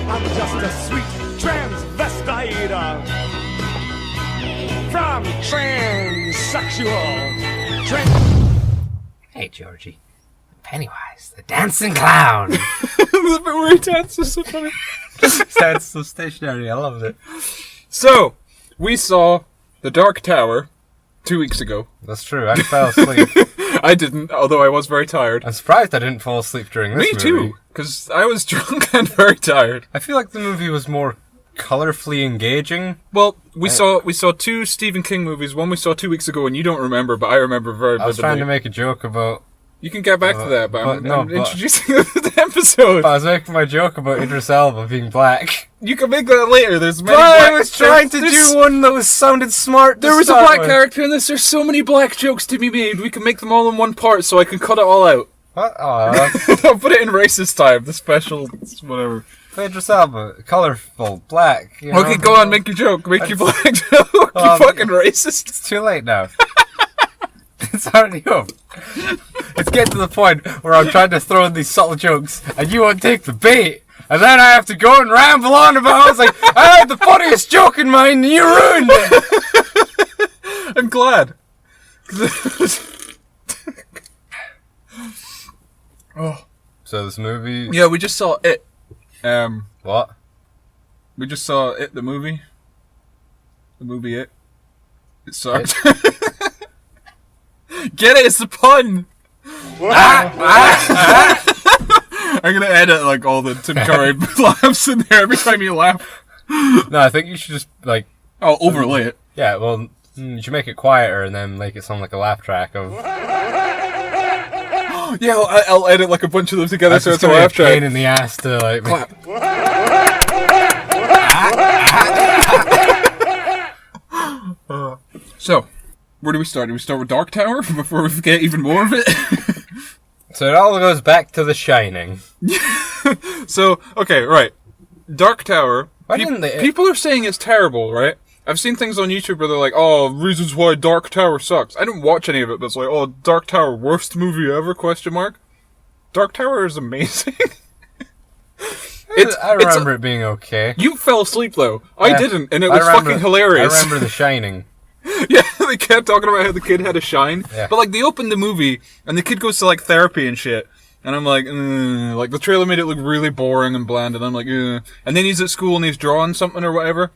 I'm just a sweet transvestite from transsexual. Hey, Georgie. Pennywise, the dancing clown. The bit where he dances so funny. Sounds so stationary. I loved it. So, we saw The Dark Tower 2 weeks ago. That's true. I fell asleep. I didn't, although I was very tired. I'm surprised I didn't fall asleep during this movie. Me too, because I was drunk and very tired. I feel like the movie was more colorfully engaging. Well, we saw 2 Stephen King movies. One we saw 2 weeks ago, and you don't remember, but I remember very vividly. I was trying to make a joke about... You can get back to that, but I'm but introducing the episode. I was making my joke about Idris Elba being black. You can make that later. There's many But black... I was trying to do one that sounded smart. There was a black character in this. There's so many black jokes to be made. We can make them all in one part, so I can cut it all out. What? Oh, I'll put it in racist time. The special, whatever. Idris Elba, colorful, black. You know? Okay, go on, make your joke. Make your black joke. You fucking racist. It's too late now. It's already up. It's getting to the point where I'm trying to throw in these subtle jokes, and you won't take the bait. And then I have to go and ramble on about it. It's like, I had the funniest joke in mind, and you ruined it. I'm glad. Oh. So this movie... Yeah, we just saw It. What? We just saw It, the movie. The movie It. It sucked. Get it? It's the pun! I'm gonna edit like all the Tim Curry laughs in there every time you laugh. No, I think you should just, like... Oh, overlay it. Yeah, well, you should make it quieter and then make it sound like a laugh track of... Yeah, I'll edit like a bunch of them together. That's so it's a gonna laugh be a pain track. in the ass to, like... Clap. So, where do we start? Do we start with Dark Tower before we get even more of it? So it all goes back to The Shining. So, okay, right. Dark Tower. Why didn't they... People are saying it's terrible, right? I've seen things on YouTube where they're like, oh, reasons why Dark Tower sucks. I didn't watch any of it, but it's like, oh, Dark Tower, worst movie ever, question mark. Dark Tower is amazing. I remember it being okay. You fell asleep, though. I didn't, and it was remember, fucking hilarious. I remember The Shining. Yeah, they kept talking about how the kid had a shine. Yeah. But, like, they opened the movie, and the kid goes to, like, therapy and shit. And I'm like, like, the trailer made it look really boring and bland, and I'm like, and then he's at school and he's drawing something or whatever,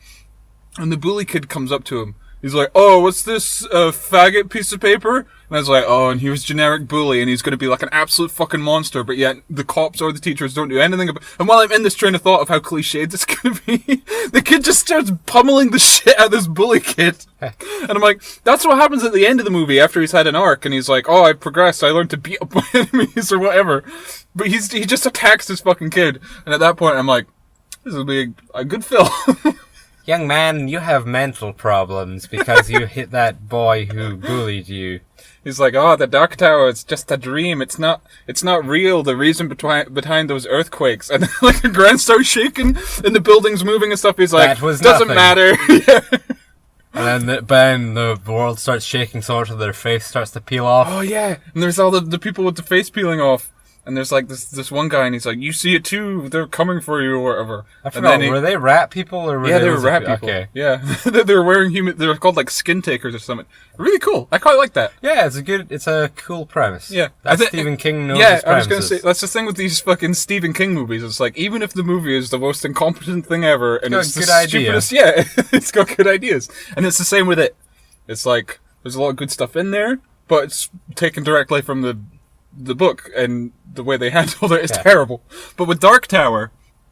and the bully kid comes up to him. He's like, oh, what's this, faggot piece of paper? And I was like, oh, and he was generic bully, and he's gonna be like an absolute fucking monster, but yet the cops or the teachers don't do anything about. And while I'm in this train of thought of how cliched this is gonna be, the kid just starts pummeling the shit out of this bully kid. And I'm like, that's what happens at the end of the movie after he's had an arc, and he's like, oh, I progressed, I learned to beat up my enemies or whatever. But he just attacks this fucking kid, and at that point I'm like, this will be a good film. Young man, you have mental problems because you hit that boy who bullied you. He's like, oh, the Dark Tower, it's just a dream. It's not real. The reason behind those earthquakes. And then, like, the ground starts shaking and the buildings moving and stuff. He's like, doesn't matter. Yeah. And then the world starts shaking so much that their face starts to peel off. Oh, yeah. And there's all the people with the face peeling off. And there's like this one guy, and he's like, "You see it too? They're coming for you, or whatever." I forgot. Were they rat people or were they were rat people? Okay. Yeah, they were wearing human. They're called like skin takers or something. Really cool. I quite like that. Yeah, it's a cool premise. Yeah, that's Stephen King knows. Yeah, his I was premises. gonna say that's the thing with these fucking Stephen King movies. It's like even if the movie is the most incompetent thing ever, and it's the stupidest, yeah, it's got good ideas, and it's the same with it. It's like there's a lot of good stuff in there, but it's taken directly from the book, and the way they handled it is terrible. But with Dark Tower,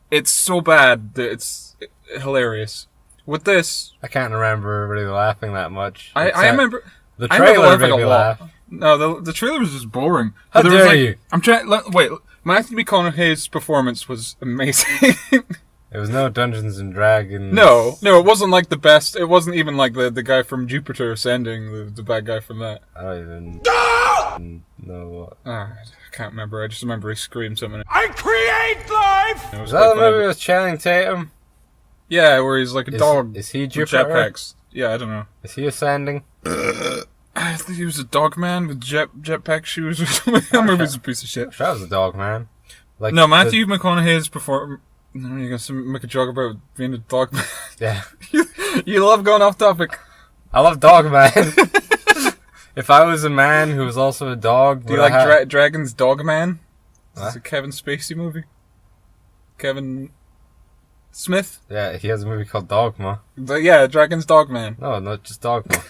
it's so bad that it's hilarious. With this, I can't remember really laughing that much. I remember the trailer made me laugh. No, the trailer was just boring. How dare you? I'm trying. Wait, Matthew McConaughey's performance was amazing. It was no Dungeons and Dragons. No, it wasn't like the best. It wasn't even like the guy from Jupiter Ascending, the bad guy from that. I don't even know what. I can't remember. I just remember he screamed something. I create life! Was that the movie with Channing Tatum? Yeah, where he's like a dog. Is he with Jupiter? jetpacks? Yeah, I don't know. Is he ascending? I think he was a dog man with jetpack shoes or something. That movie's a piece of shit. That was a dog man. Like no, Matthew McConaughey's You're gonna make a joke about being a dog man. Yeah. You love going off topic. I love Dogman. If I was a man who was also a dog, Do you like Dragon's Dogman? What? It's a Kevin Spacey movie. Kevin Smith? Yeah, he has a movie called Dogma. Yeah, Dragon's Dogman. No, not just Dogma.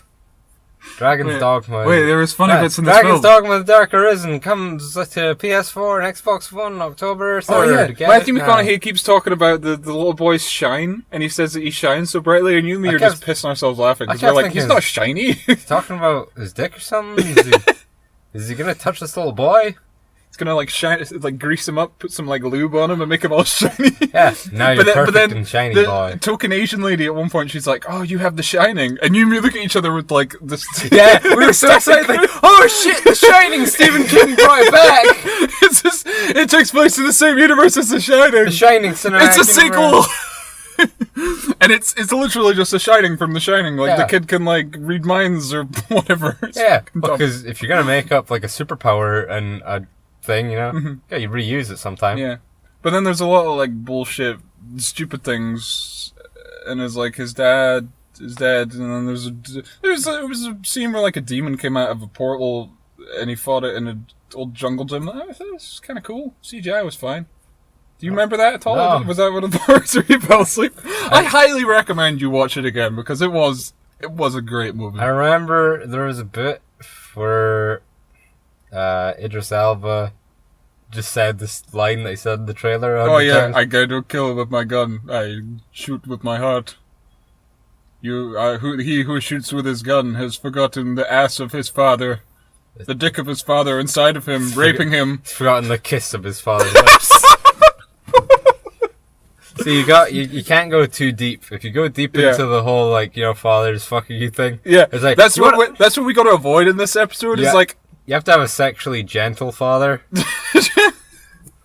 Dragon's Dogma. Wait, there was funny bits in this Dragon's film. Dogma: The Dark Arisen comes to PS4 and Xbox One October 3rd. Oh yeah, Get Matthew it now. McConaughey keeps talking about the little boy's shine, and he says that he shines so brightly, and you and me are just pissing ourselves laughing because we're like, he's not shiny. He's talking about his dick or something? Is he gonna touch this little boy? It's gonna like shine, like grease him up, put some like lube on him, and make him all shiny. Yeah, now you're perfect and shiny the boy. token Asian lady at one point, she's like, "Oh, you have the shining," and you and me look at each other with like this. Yeah, we were so excited, like, oh shit, The Shining, Stephen King brought it back! It's just, it takes place in the same universe as The Shining. The Shining cinematic It's a sequel! universe. And it's literally just The Shining from The Shining. Like, Yeah. the kid can, like, read minds or whatever. It's Yeah, fucking dumb. because if you're gonna make up, like, a superpower and a thing, you know, yeah, you reuse it sometime. Yeah. But then there's a lot of, like, bullshit, stupid things. And there's, like, his dad is dead. And then there was a scene where, like, a demon came out of a portal and he fought it in an old jungle gym. I thought it was kind of cool. CGI was fine. Do you remember that at all? No. Was that one of the parts where you fell asleep? I highly recommend you watch it again because it was a great movie. I remember there was a bit where Idris Elba just said this line that he said in the trailer. Oh yeah, times. I go to kill with my gun. I shoot with my heart. He who shoots with his gun has forgotten the ass of his father, the dick of his father inside of him, raping him. He's forgotten the kiss of his father's lips. See, you can't go too deep. If you go deep into the whole, like, you know, father's fucking you thing. Yeah, it's like, that's what we got to avoid in this episode. Yeah. Is like you have to have a sexually gentle father.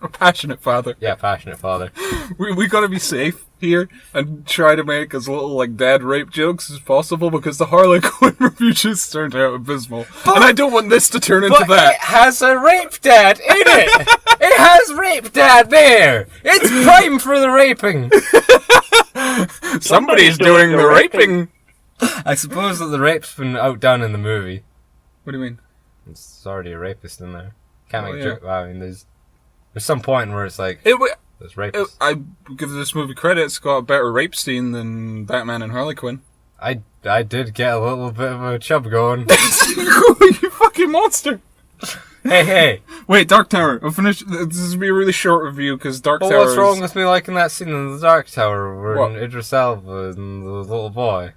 a passionate father. Yeah, passionate father. We got to be safe here and try to make as little like dad rape jokes as possible because the Harley Quinn review just turned out abysmal, and I don't want this to turn into that. It has a rape dad in it. It has rape dad there. It's prime for the raping. Somebody's doing the raping. I suppose that the rape's been outdone in the movie. What do you mean? There's already a rapist in there. Can't make yeah. a joke. Well, I mean, there's some point where it's like there's rapists. I give this movie credit. It's got a better rape scene than Batman and Harley Quinn. I did get a little bit of a chub going. You fucking monster! Hey. Wait, Dark Tower. I'll finish. This is gonna be a really short review because Dark Well, Tower. what's wrong with me liking that scene in the Dark Tower where What? Idris Elba and the little boy?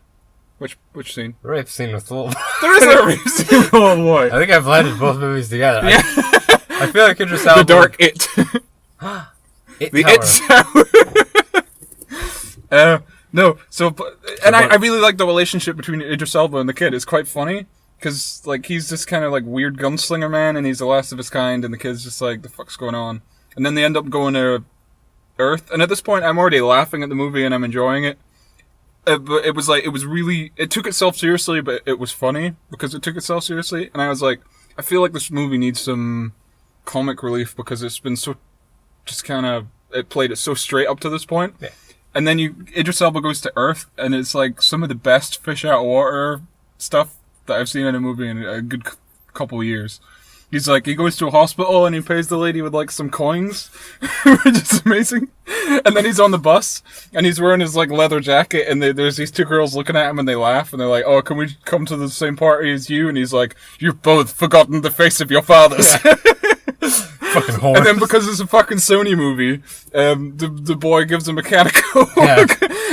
Which scene? The rape scene with the little boy. There is a rape scene with the little boy. I think I've blended both movies together. Yeah. I feel like Idris Elba. The Dark It. The Tower. It Tower. No, so and I really like the relationship between Idris Elba and the kid. It's quite funny because like he's this kind of like weird gunslinger man, and he's the last of his kind, and the kid's just like, the fuck's going on? And then they end up going to Earth, and at this point, I'm already laughing at the movie and I'm enjoying it. But it was like it took itself seriously, but it was funny because it took itself seriously, and I was like, I feel like this movie needs some comic relief because it's been so just kind of it played it so straight up to this point. Yeah. And then Idris Elba goes to Earth, and it's like some of the best fish out of water stuff that I've seen in a movie in a good couple of years. He's like, he goes to a hospital and he pays the lady with like some coins, which is amazing. And then he's on the bus and he's wearing his like leather jacket, and there's these two girls looking at him and they laugh and they're like, "Oh, can we come to the same party as you?" And he's like, "You've both forgotten the face of your fathers." Yeah. Fucking whore. And then because it's a fucking Sony movie, the boy gives him a can of Coke. Yeah.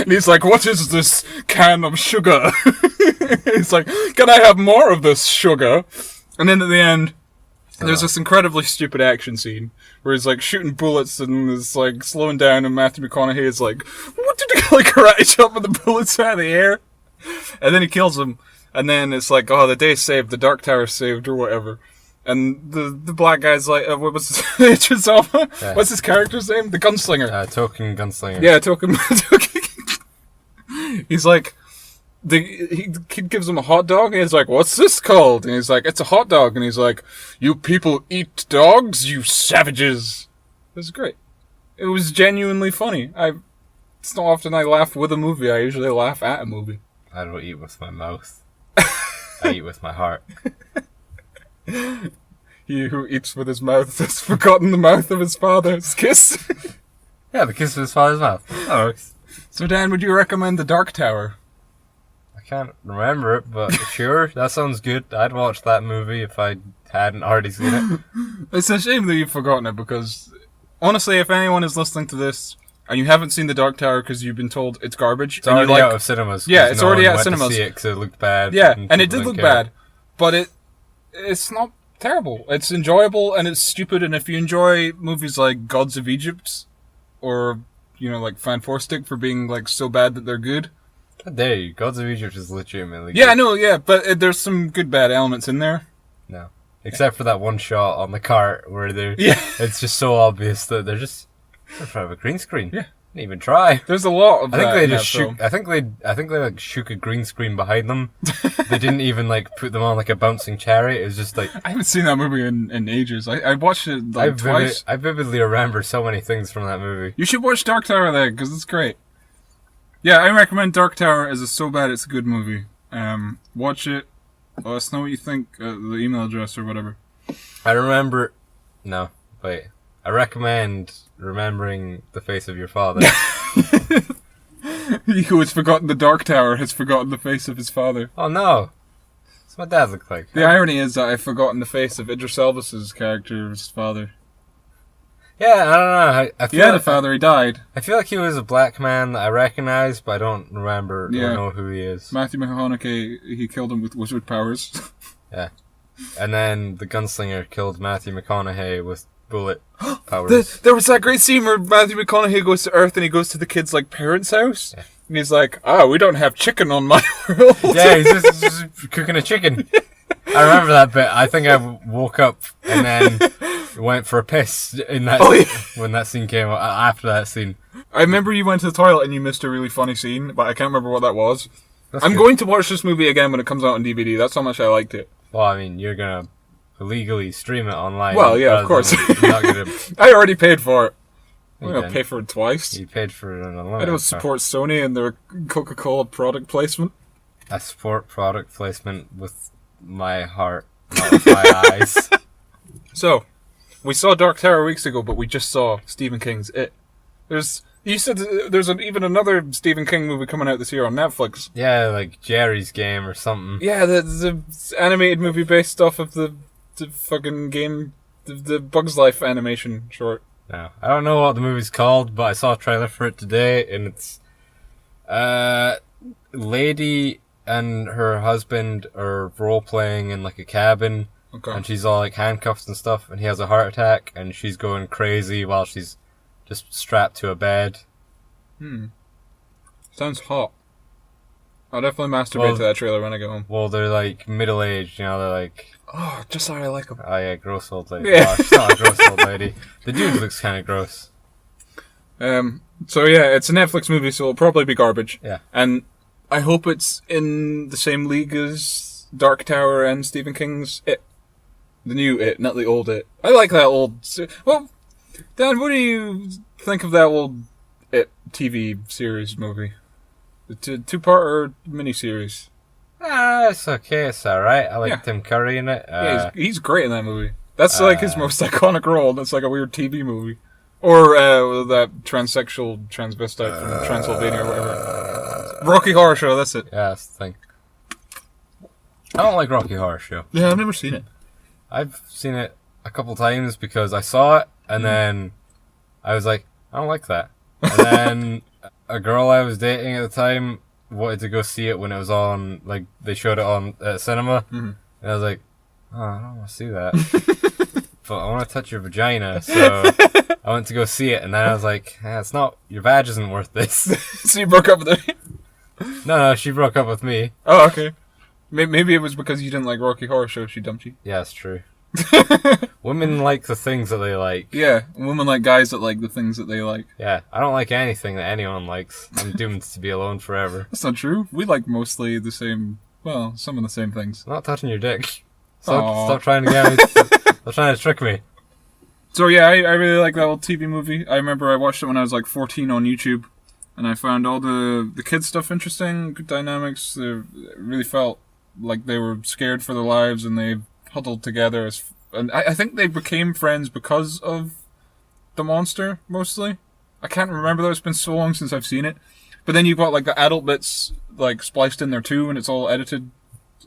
And he's like, "What is this can of sugar?" He's like, "Can I have more of this sugar?" And then at the end, there's this incredibly stupid action scene where he's like shooting bullets and is like slowing down, and Matthew McConaughey is like, "What did he like karate chop with the bullets out of the air?" And then he kills him, and then it's like, "Oh, the day's saved, the Dark Tower's saved," or whatever. And the black guy's like, what was his Yeah. What's his character's name? The gunslinger. Token gunslinger. Yeah, Token. He's like, the kid gives him a hot dog, and he's like, "What's this called?" And he's like, "It's a hot dog." And he's like, "You people eat dogs, you savages." This is great. It was genuinely funny. It's not often I laugh with a movie. I usually laugh at a movie. I don't eat with my mouth. I eat with my heart. He who eats with his mouth has forgotten the mouth of his father's kiss. Yeah, the kiss of his father's mouth. Oh, So, Dan, would you recommend The Dark Tower? I can't remember it, but sure, that sounds good. I'd watch that movie if I hadn't already seen it. It's a shame that you've forgotten it, because honestly, if anyone is listening to this and you haven't seen The Dark Tower because you've been told it's garbage, It's already out of cinemas. Yeah, it's already out of went cinemas. To see it 'cause it looked bad. Yeah, and it people did look didn't care. bad, but it's not terrible. It's enjoyable and it's stupid. And if you enjoy movies like Gods of Egypt, or like Fan Four Stick for being like so bad that they're good. How dare you? Gods of Egypt is legitimately Yeah, good. I know. Yeah, but there's some good bad elements in there. No. Except for that one shot on the cart where Yeah. it's just so obvious that they're in front of a green screen. Yeah. Didn't even try. There's a lot of I think that they in just that film. shook. I think they like shook a green screen behind them. They didn't even like put them on like a bouncing chariot. It was just like I haven't seen that movie in ages. I watched it like twice. I vividly remember so many things from that movie. You should watch Dark Tower then, because it's great. Yeah, I recommend Dark Tower as a so bad it's a good movie. Watch it. Let us know what you think. The email address or whatever. I remember. No, wait. I recommend remembering the face of your father. He who has forgotten the Dark Tower has forgotten the face of his father. Oh no, that's what Dad looked like. The irony is that I've forgotten the face of Idris Elba's character's father. Yeah, I don't know. I He feel had a like, father, he died. I feel like he was a black man that I recognize, but I don't remember Yeah. or know who he is. Matthew McConaughey, he killed him with wizard powers. Yeah. And then the gunslinger killed Matthew McConaughey with bullet powers. There was that great scene where Matthew McConaughey goes to Earth and he goes to the kid's parents' house. Yeah. And he's like, we don't have chicken on my world. Yeah, he's just cooking a chicken. I remember that bit. I think I woke up and then went for a piss in that when that scene came out. After that scene, I remember you went to the toilet and you missed a really funny scene, but I can't remember what that was. That's I'm good. going to watch this movie again when it comes out on DVD. That's how much I liked it. Well, I mean, you're gonna illegally stream it online. Well, yeah, of rather course. than- you're not gonna. I already paid for it. I'm You going to didn't. pay for it twice. You paid for it on a I don't support Sony and their Coca-Cola product placement. I support product placement with my heart, not with my eyes. So, we saw Dark Tower weeks ago, but we just saw Stephen King's It. You said there's even another Stephen King movie coming out this year on Netflix. Yeah, like Jerry's Game or something. Yeah, the animated movie based off of the fucking game, the Bugs Life animation short. No, I don't know what the movie's called, but I saw a trailer for it today, and it's lady and her husband are role playing in like a cabin, Okay. and she's all like handcuffed and stuff, and he has a heart attack, and she's going crazy while she's just strapped to a bed. Sounds hot. I'll definitely masturbate to that trailer when I get home. Well, they're like middle aged, they're like, Oh, just how I like them. oh yeah, gross old lady. Yeah. Oh, she's not a gross old lady. The dude looks kind of gross. So yeah, it's a Netflix movie, so it'll probably be garbage. Yeah. And I hope it's in the same league as Dark Tower and Stephen King's It. The new It, not the old It. I like that old... Well, Dan, what do you think of that old It TV series movie? The two-part or miniseries? It's okay, it's alright. I like Yeah. Tim Curry in it. Yeah, he's great in that movie. That's like his most iconic role. That's like a weird TV movie. Or that transsexual transvestite from Transylvania or whatever. Rocky Horror Show, that's it. Yeah, that's the thing. I don't like Rocky Horror Show. Yeah, I've never seen it. I've seen it a couple times because I saw it, and then I was like, I don't like that. And then a girl I was dating at the time wanted to go see it when it was on, like, they showed it on at cinema, and I was like, oh, I don't want to see that. But I want to touch your vagina, so I went to go see it, and then I was like, it's not, your vag isn't worth this. So you broke up with her? No, she broke up with me. Oh, okay. Maybe it was because you didn't like Rocky Horror Show, she dumped you. Yeah, it's true. Women like the things that they like. Yeah, women like guys that like the things that they like. Yeah, I don't like anything that anyone likes. I'm doomed to be alone forever. That's not true. We like mostly the same, well, some of the same things. I'm not touching your dick. Aw. Stop trying to get me. Stop trying to trick me. So yeah, I really like that old TV movie. I remember I watched it when I was like 14 on YouTube, and I found all the kids stuff interesting, good dynamics. It really felt like they were scared for their lives, and they huddled together. And I think they became friends because of the monster, mostly. I can't remember though, it's been so long since I've seen it. But then you've got like the adult bits like spliced in there too, and it's all edited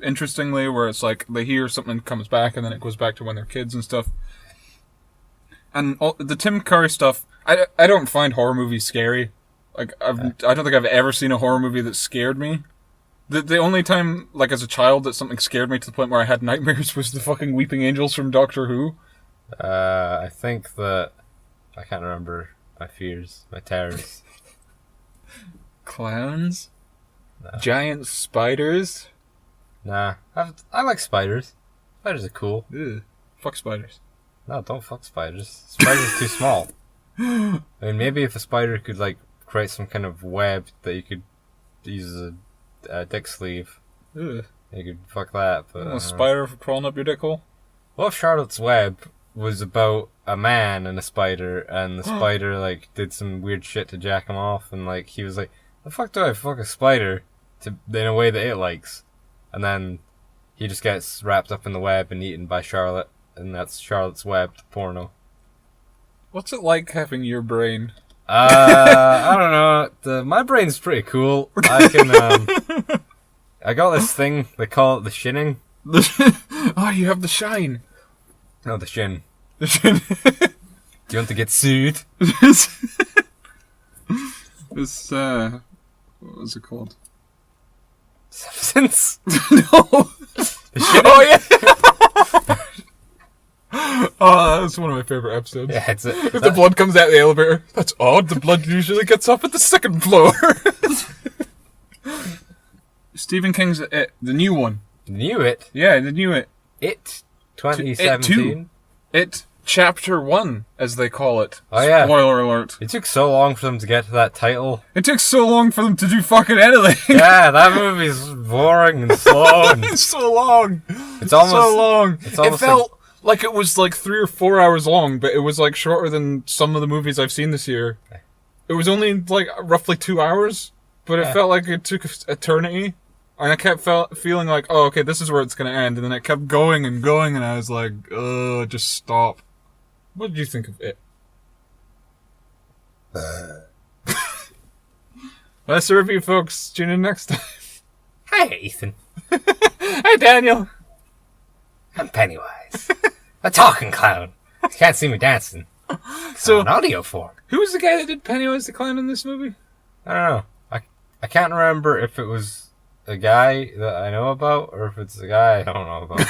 interestingly, where it's like they hear something comes back and then it goes back to when they're kids and stuff. And the Tim Curry stuff, I don't find horror movies scary. Like I don't think I've ever seen a horror movie that scared me. The only time, like as a child, that something scared me to the point where I had nightmares was the fucking Weeping Angels from Doctor Who. I think that I can't remember my fears, my terrors. Clowns? No. Giant spiders? Nah, I like spiders. Spiders are cool. Ugh. Fuck spiders. No, don't fuck spiders. Spiders are too small. I mean, maybe if a spider could like create some kind of web that you could use as a dick sleeve, Ugh. you could fuck that. But A spider for crawling up your dick hole? what if Charlotte's Web was about a man and a spider, and the spider like did some weird shit to jack him off, and like he was like, "The fuck do I fuck a spider in a way that it likes?" And then he just gets wrapped up in the web and eaten by Charlotte, and that's Charlotte's Web porno. What's it like having your brain? I don't know. My brain's pretty cool. I can. I got this thing. They call it the shinning. Oh, you have the shine. No, the shin. The shine. Do you want to get sued? This, what was it called? Simpsons. No. The shin. Oh, yeah. Oh, that's one of my favorite episodes. Yeah, it's If the blood comes out of the elevator, that's odd. The blood usually gets up at the second floor. Stephen King's It, the new one. Knew it. Yeah, the new It. It 2017. It Chapter 1, as they call it. Oh, yeah. Spoiler alert. It took so long for them to get to that title. It took so long for them to do fucking editing. Yeah, that movie's boring and slow. And It's so long. it's almost so long. It's almost it felt like it was like 3 or 4 hours long, but it was like shorter than some of the movies I've seen this year. It was only like roughly 2 hours, but it felt like it took eternity. And I kept feeling like, oh, okay, this is where it's going to end. And then it kept going and going, and I was like, just stop. What did you think of it? That's the review, folks. Tune in next time. Hi, Ethan. Hey, Daniel. I'm Pennywise. A talking clown. You can't see me dancing. So, An audio form. who was the guy that did Pennywise the Clown in this movie? I don't know. I can't remember if it was a guy that I know about or if it's a guy I don't know about.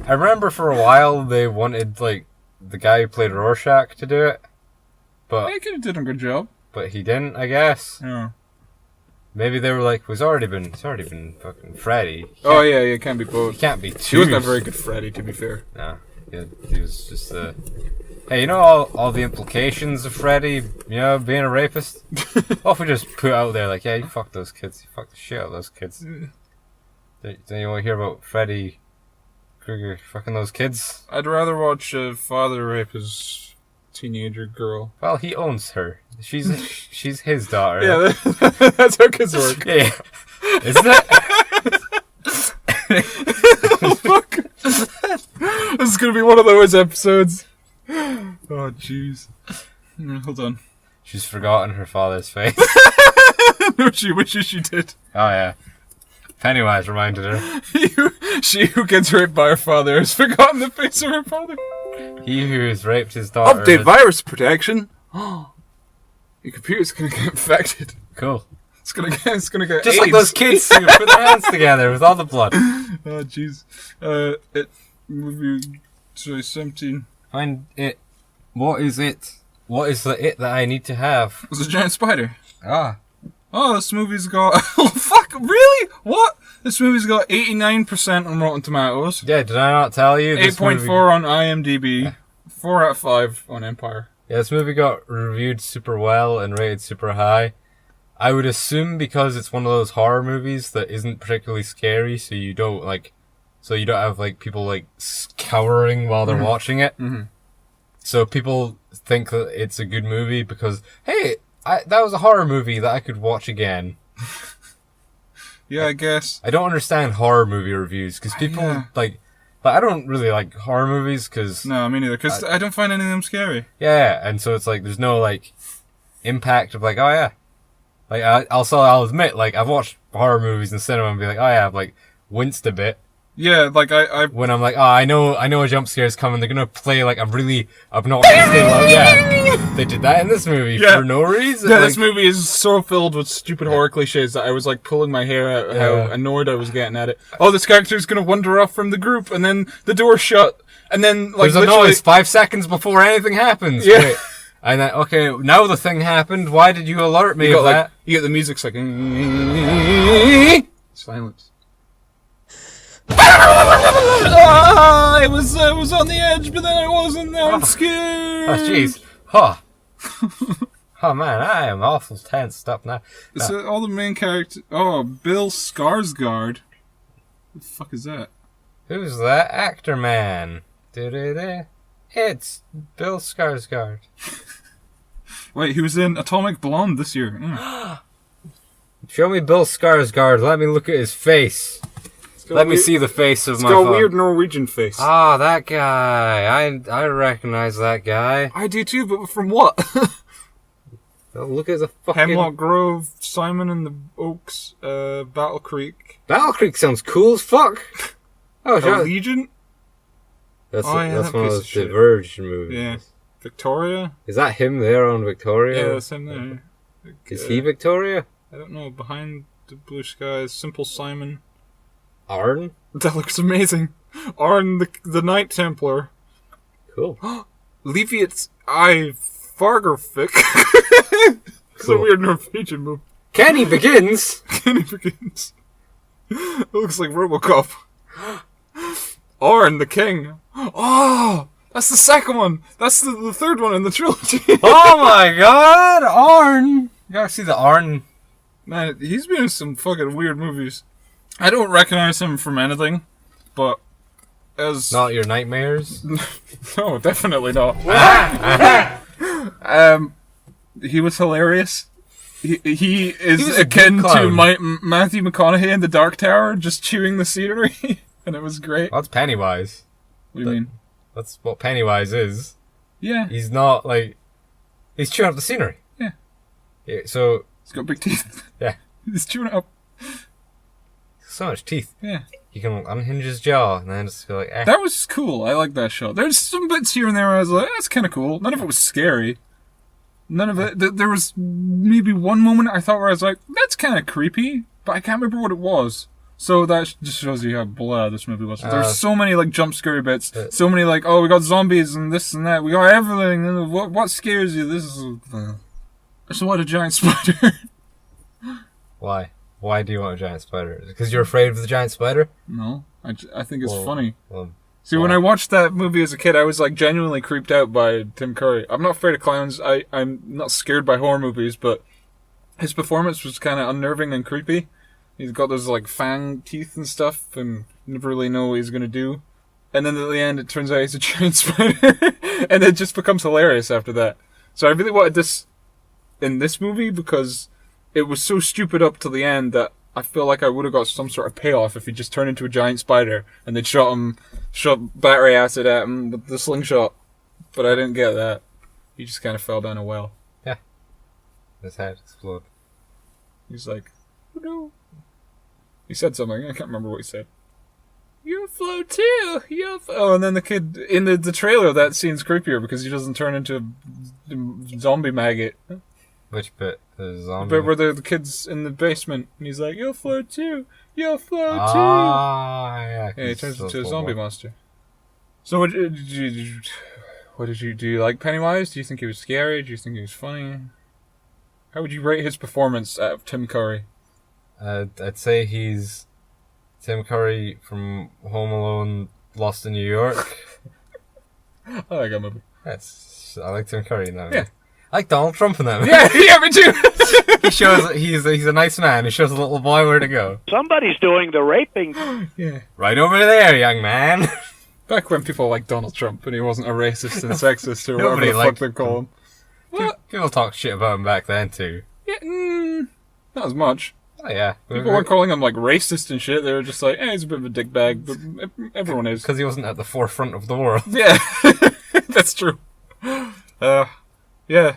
I remember for a while they wanted like the guy who played Rorschach to do it, but I could have did a good job. but he didn't. I guess Yeah. maybe they were like, it's already been fucking Freddy. Oh yeah, it can't be He both. can't be He too. wasn't a very good Freddy, to be fair. No, he was just Hey, you know all the implications of Freddy, you know, being a rapist? What if we just put out there, like, yeah, you fucked those kids. You fucked the shit out of those kids. Don't you want to hear about Freddy Krueger fucking those kids? I'd rather watch a father rape his teenager girl. Well, he owns her. She's his daughter. Yeah, that's how kids work. Yeah. Isn't it? Fuck. This is gonna be one of those episodes. Oh, jeez. Hold on. She's forgotten her father's face. No, she wishes she did. Oh, yeah. Pennywise reminded her. She who gets raped by her father has forgotten the face of her father. He who has raped his daughter. Update virus protection. Your computer's gonna get infected. Cool. It's gonna get Just AIDS. like those kids who put their hands together with all the blood. Oh, jeez. It movie 2017 Find it. What is it? What is the it that I need to have? was a giant spider. Ah. Oh, this movie's got... Oh, fuck, really? What? This movie's got 89% on Rotten Tomatoes. Yeah, did I not tell you? 8.4 on IMDb. 4 out of 5 on Empire. Yeah, this movie got reviewed super well and rated super high. I would assume because it's one of those horror movies that isn't particularly scary, so you don't have like people like cowering while they're watching it. Mm-hmm. So people think that it's a good movie because, hey, that was a horror movie that I could watch again. Yeah, I guess. I don't understand horror movie reviews because people like I don't really like horror movies because No, me neither. Because I don't find any of them scary. yeah, and so it's like there's no like impact of like, oh yeah, like I'll admit, like I've watched horror movies in cinema and be like, oh yeah, I've like winced a bit Yeah, like I when I'm like, oh, I know a jump scare is coming. They're gonna play like a really obnoxious thing. Like, yeah, they did that in this movie for no reason. Yeah, like, this movie is so filled with stupid horror cliches that I was like pulling my hair out how annoyed I was getting at it. Oh, this character's gonna wander off from the group, and then the door shut, and then like there's a noise 5 seconds before anything happens. Yeah. Wait. And then, okay, now the thing happened. Why did you alert me of that? You get the music's like silence. I was on the edge, but then I wasn't. Now I'm scared. Oh, jeez. Huh. Oh, man, I am awful tensed up now. So all the main characters. Oh, Bill Skarsgård. What the fuck is that? Who's that actor man? Do-do-do. It's Bill Skarsgård. Wait, he was in Atomic Blonde this year. Mm. Show me Bill Skarsgård. Let me look at his face. Let me see the face of my It's got a phone. weird Norwegian face. Ah, that guy. I recognize that guy. I do too, but from what? Oh, look at the fucking... Hemlock Grove, Simon and the Oaks, Battle Creek. Battle Creek sounds cool as fuck. Oh, sure. Allegiant? That's Oh, yeah, that's that one of piece those of shit. Diverge movies. Yeah. Victoria? Is that him there on Victoria? Yeah, that's him there. Is he Victoria? I don't know. Behind the blue skies, Simple Simon. Arn? That looks amazing. Arn the Knight Templar. Cool. Leviat's Eye Fargerfic. It's a Cool. weird Norwegian movie. Kenny Begins? Kenny Begins. It looks like Robocop. Arn the King. Oh! That's the second one. That's the third one in the trilogy. Oh my god! Arn! You gotta see the Arn. Man, he's been in some fucking weird movies. I don't recognize him from anything, but as... Not your nightmares? No, definitely not. He was hilarious. He is was a akin good to clown. Matthew McConaughey in The Dark Tower, just chewing the scenery, and it was great. Well, that's Pennywise. What do you mean? That's what Pennywise is. Yeah, He's not like... He's chewing up the scenery. Yeah. Yeah, so... he's got big teeth. Yeah. He's chewing it up. So much teeth. Yeah. You can unhinge his jaw and then just be like, eh. That was cool. I like that shot. There's some bits here and there where I was like, that's kind of cool. None of it was scary. None of it. There was maybe one moment I thought where I was like, that's kind of creepy, but I can't remember what it was. So that just shows you how blah this movie was. There's so many like jump scary bits. So many like, oh, we got zombies and this and that. We got everything. And what scares you? This is. So what, a giant spider? Why? Why do you want a giant spider? Because you're afraid of the giant spider? No, I think it's funny. Well, See, when I watched that movie as a kid, I was like genuinely creeped out by Tim Curry. I'm not afraid of clowns. I'm not scared by horror movies, but his performance was kind of unnerving and creepy. He's got those like fang teeth and stuff, and you never really know what he's gonna do. And then at the end, it turns out he's a giant spider, and it just becomes hilarious after that. So I really wanted this in this movie because it was so stupid up to the end that I feel like I would have got some sort of payoff if he just turned into a giant spider and they'd shot battery acid at him with the slingshot. But I didn't get that. He just kind of fell down a well. yeah. His head exploded. He's like, oh no. He said something. I can't remember what he said. You'll float too. Oh, and then the kid in the trailer, that scene's creepier because he doesn't turn into a zombie maggot. Which bit? The zombie? The bit where the kid's in the basement and he's like, you'll float too. You'll float too. Ah, yeah. Yeah, he turns into a zombie monster. So what did you do? You like Pennywise? Do you think he was scary? Do you think he was funny? How would you rate his performance out of Tim Curry? I'd say he's Tim Curry from Home Alone, Lost in New York. I like that movie. I like Tim Curry in that movie. Yeah. I like Donald Trump in that movie. Yeah, me too. He shows he's a nice man. He shows a little boy where to go. Somebody's doing the raping. Yeah. Right over there, young man. Back when people liked Donald Trump and he wasn't a racist and sexist or whatever Nobody the fuck liked they call him. What? People talked shit about him back then too. Yeah, not as much. Oh yeah. People weren't calling him like racist and shit. They were just like, he's a bit of a dickbag, but everyone is. Because he wasn't at the forefront of the world. Yeah, that's true. Yeah,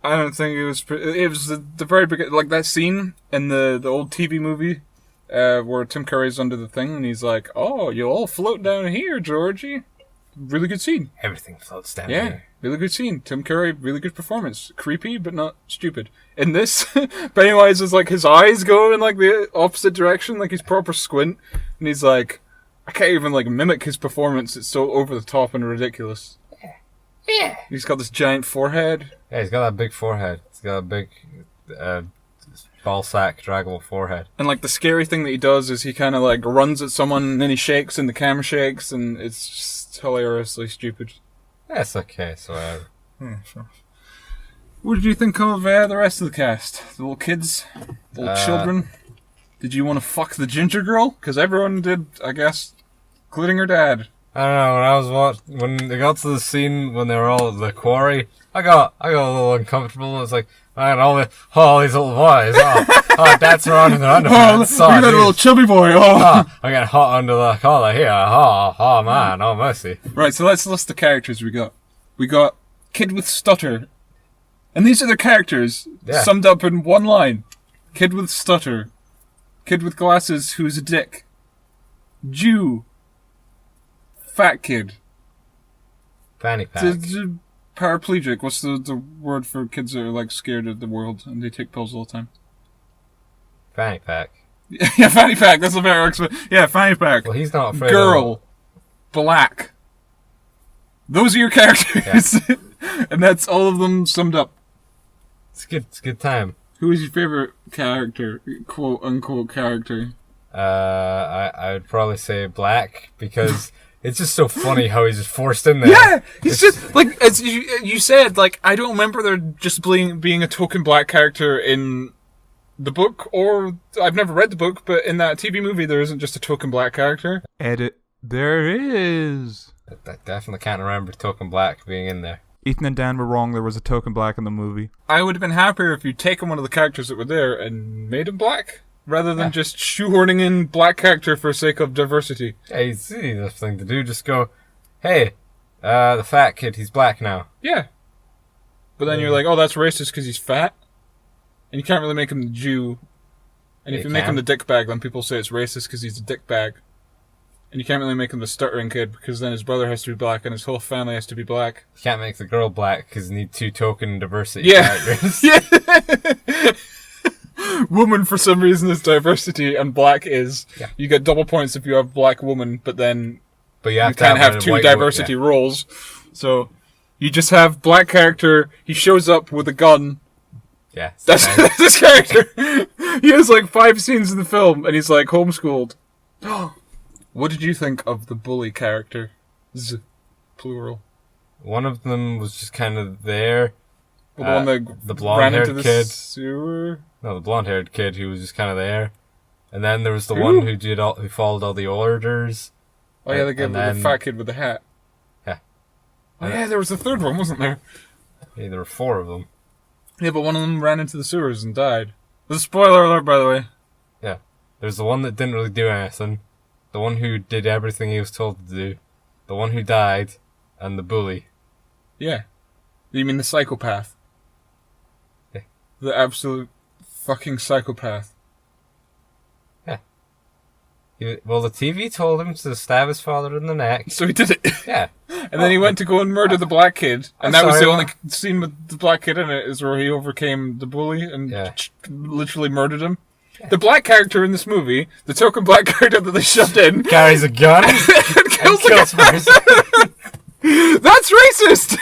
I don't think it was. It was the very beginning, like that scene in the old TV movie where Tim Curry's under the thing and he's like, "Oh, you'll all float down here, Georgie." Really good scene. Everything floats down Yeah, here. really good scene. Tim Curry, really good performance. Creepy, but not stupid. In this, Pennywise is like his eyes go in like the opposite direction, like he's proper squint, and he's like, I can't even like mimic his performance. It's so over the top and ridiculous. Yeah. He's got this giant forehead. Yeah, he's got that big forehead. He's got a big ball sack, draggable forehead. And like the scary thing that he does is he kind of like runs at someone and then he shakes and the camera shakes and it's just hilariously stupid. That's okay, so Sure. What did you think of the rest of the cast? The little kids? The little children? Did you want to fuck the ginger girl? Because everyone did, I guess, including her dad. I don't know, when I was when they got to the scene when they were all at the quarry, I got a little uncomfortable. It's like, man, all these little boys, dancing around in their underpants. Look at that little chubby boy. I'm getting hot under the collar here. Man, oh mercy. Right, so let's list the characters we got. We got Kid with Stutter. And these are the characters summed up in one line. Kid with Stutter. Kid with glasses who's a dick. Jew. Fat kid. Fanny pack. Paraplegic. What's the word for kids that are like scared of the world and they take pills all the time? Fanny pack. Yeah, fanny pack. That's a better explanation. Yeah, fanny pack. Well, he's not afraid Girl. Black. Those are your characters. Yeah. And that's all of them summed up. It's good. It's a good time. Who is your favorite character? Quote unquote character. I would probably say Black because it's just so funny how he's just forced in there. Yeah, he's just like as you said. Like I don't remember there just being a token black character in the book, or I've never read the book, but in that TV movie there isn't just a token black character. Edit. There is. I definitely can't remember token Black being in there. Ethan and Dan were wrong. There was a token black in the movie. I would have been happier if you'd taken one of the characters that were there and made him black, rather than just shoehorning in black character for sake of diversity. Yeah, it's the easiest thing to do. Just go, hey, the fat kid, he's black now. Yeah. But then you're like, oh, that's racist because he's fat? And you can't really make him the Jew. And if you make him the dickbag, then people say it's racist because he's a dickbag. And you can't really make him the stuttering kid because then his brother has to be black and his whole family has to be black. You can't make the girl black because you need two token diversity characters. Yeah. Woman for some reason is diversity and black is. Yeah. You get double points if you have black woman, but then you can't have two diversity roles. So you just have black character, he shows up with a gun. Yeah. That's this character. He has like 5 scenes in the film and he's like homeschooled. What did you think of the bully character? Plural. One of them was just kind of there. Well, the one that the blonde-haired kid. Sewer? No, the blonde-haired kid who was just kind of there. And then there was the one who followed all the orders. Oh yeah, the fat kid with the hat. Yeah. Oh yeah, there was a third one, wasn't there? Yeah, there were 4 of them. Yeah, but one of them ran into the sewers and died. There's a spoiler alert, by the way. Yeah. There's the one that didn't really do anything. The one who did everything he was told to do. The one who died. And the bully. Yeah. You mean the psychopath? Yeah. The absolute fucking psychopath. Yeah. Well, the TV told him to stab his father in the neck. So he did it. Yeah. And then he went to go and murder the black kid. And that was the only scene with the black kid in it, is where he overcame the bully and literally murdered him. Yeah. The black character in this movie, the token black character that they shoved in, carries a gun and kills the person. That's racist!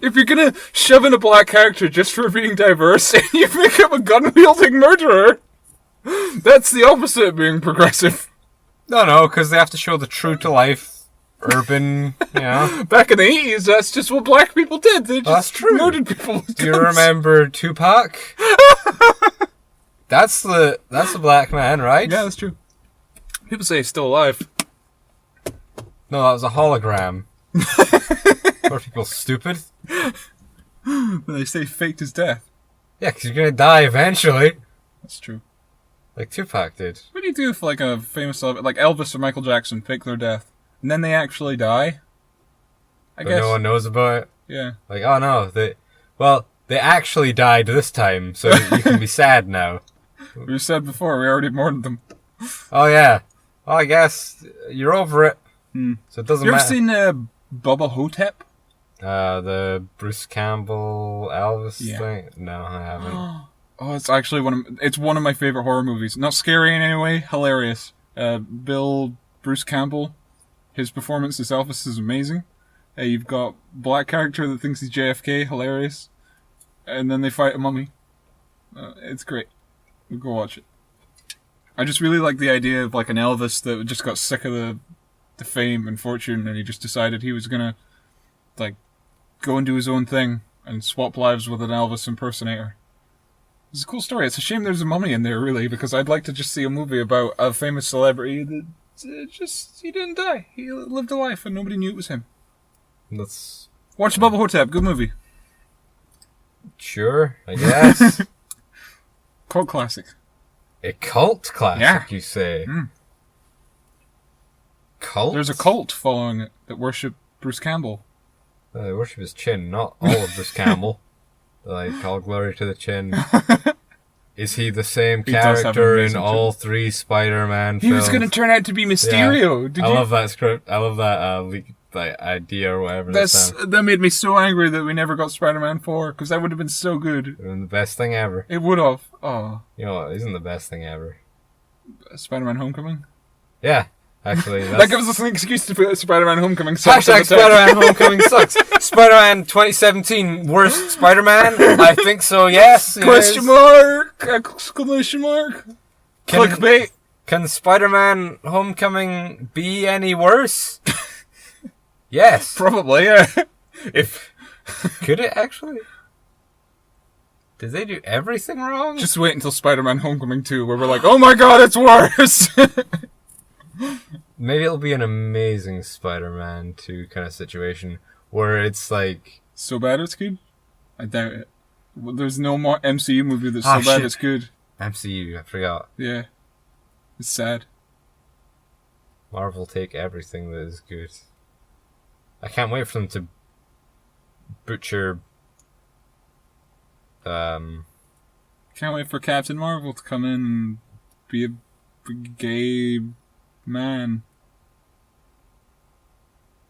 If you're gonna shove in a black character just for being diverse and you make him a gun-wielding murderer, that's the opposite of being progressive. No, because they have to show the true-to-life, urban, Back in the 80s, that's just what black people did. They just murdered people with guns. Do you remember Tupac? That's the black man, right? Yeah, that's true. People say he's still alive. No, that was a hologram. Are people stupid? They say faked his death. Yeah, because you're gonna die eventually. That's true. Like Tupac did. What do you do if, like, a famous celebrity, like Elvis or Michael Jackson, fake their death, and then they actually die? I But guess. no one knows about it. Yeah. Like, oh no, they actually died this time, so you can be sad now. We said before, we already mourned them. Oh yeah. Well, I guess you're over it. So it doesn't You ever matter. seen Bubba Hotep? The Bruce Campbell Elvis Yeah. thing? No, I haven't. Oh, it's actually one of my favorite horror movies. Not scary in any way, hilarious. Bruce Campbell, his performance as Elvis is amazing. You've got black character that thinks he's JFK, hilarious. And then they fight a mummy. It's great. Go watch it. I just really like the idea of like an Elvis that just got sick of the fame and fortune, and he just decided he was gonna like go and do his own thing and swap lives with an Elvis impersonator. It's a cool story. It's a shame there's a mummy in there, really, because I'd like to just see a movie about a famous celebrity that he didn't die. He lived a life and nobody knew it was him. That's Watch Bubba Hotep, good movie. sure, I guess. Cult classic. A cult classic, Yeah. you say? Mm. Cult? There's a cult following it that worship Bruce Campbell. They worship his chin, not all of Bruce Campbell. Like, all glory to the chin. Is he the same He does have an character in amazing all three Spider-Man He films? was gonna turn out to be Mysterio. Did I you? love that script. I love that leaked idea or whatever. That made me so angry that we never got Spider-Man 4, because that would have been so good. The best thing ever. It would have. Oh, You know what? Isn't the best thing ever? Spider-Man Homecoming. Yeah, actually. That gives us an excuse to put Spider-Man Homecoming. sucks Hashtag at the time. Spider-Man Homecoming sucks. Spider-Man 2017 worst Spider-Man? I think so. Yes. it Question is. mark! Exclamation mark! Can- Clickbait! Can Spider-Man Homecoming be any worse? Yes. Probably, yeah. If Could it actually? Did they do everything wrong? just wait until Spider-Man Homecoming 2, where we're like, oh my god, it's worse! Maybe it'll be an amazing Spider-Man 2 kind of situation where it's like, So bad it's good? I doubt it. Well, there's no more MCU movie that's Ah, so bad shit. it's good. MCU, I forgot. Yeah. It's sad. Marvel take everything that is good. I can't wait for them to butcher Can't wait for Captain Marvel to come in and be a gay man.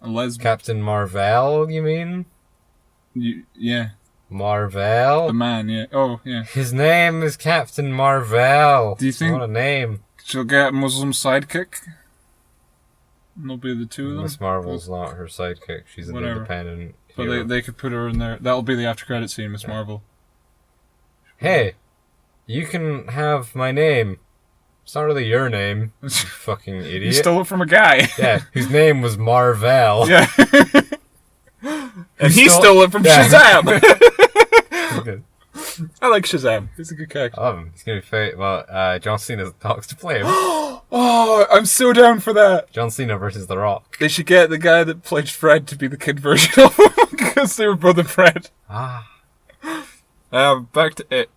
A lesbian. Captain Marvel, you mean? Yeah. Marvel? The man, yeah. Oh, yeah. His name is Captain Marvel. Do you think- What a name. She'll get a Muslim sidekick. And they'll be the two of them. Miss Marvel's not her sidekick. She's an Whatever. independent But hero. they could put her in there. That'll be the after credit scene, Miss Marvel. Hey, you can have my name. It's not really your name, you fucking idiot. You stole it from a guy. Yeah, whose name was Marvel. Yeah. And he stole it from Yeah. Shazam. I like Shazam. He's a good character. I love him. He's gonna be fake. Well, John Cena talks to play him. Oh, I'm so down for that. John Cena versus The Rock. They should get the guy that played Fred to be the kid version of him because they were brother Fred. Ah, Back to it.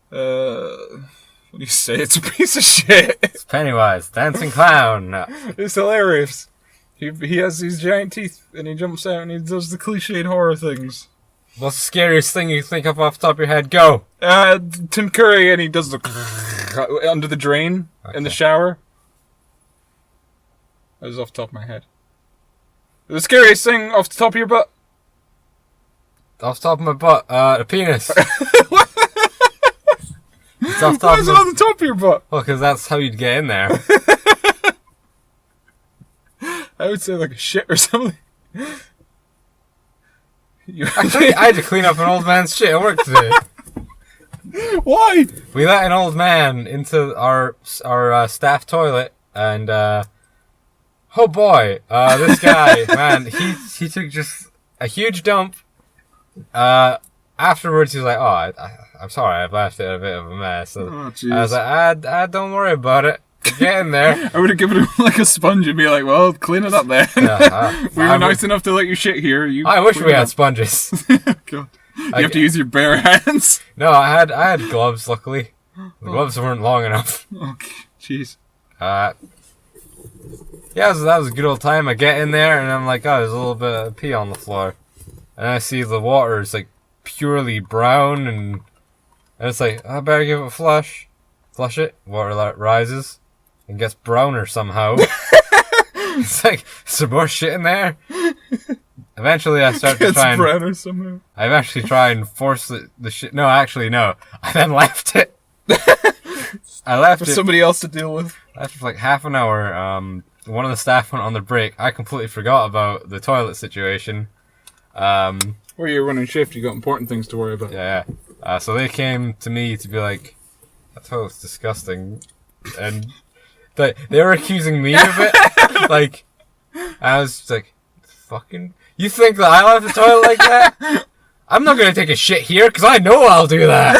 What do you say? It's a piece of shit. it's Pennywise, dancing clown. It's hilarious. He has these giant teeth and he jumps out and he does the cliched horror things. What's the scariest thing you think of off the top of your head? Go. Tim Curry and he does the under the drain in the Okay. shower. That was off the top of my head. The scariest thing off the top of your butt. Off the top of my butt, a penis. It's off the Why top is of it my... on the top of your butt? Well, because that's how you'd get in there. I would say like a shit or something. Actually, I had to clean up an old man's shit at work today. Why? We let an old man into our staff toilet, and oh boy, this guy, man, he took just a huge dump. Afterwards, he was like, "Oh, I'm sorry, I've left it a bit of a mess." So Oh, I was like, "Don't worry about it." Get in there. I would have given him like a sponge and be like, well, clean it up then. We were nice enough to let you shit here. I wish we had sponges. God. You have to use your bare hands. No, I had gloves, luckily. The gloves weren't long enough. Okay, jeez. Yeah, that was a good old time. I get in there and I'm like, oh, there's a little bit of pee on the floor. And I see the water is like purely brown and it's like, I better give it a flush. Flush it, water rises and gets browner somehow. It's like, some more shit in there. Eventually I start to try and... browner somehow. I eventually try and force the shit... No, actually, no. I then left it. I left For it... somebody else to deal with. After like half an hour, one of the staff went on the break. I completely forgot about the toilet situation. Well, you're running shift, you got important things to worry about. Yeah. So they came to me to be like, that toilet's disgusting. And they were accusing me of it. Like, I was just like, fucking... You think that I left the toilet like that? I'm not going to take a shit here, because I know I'll do that.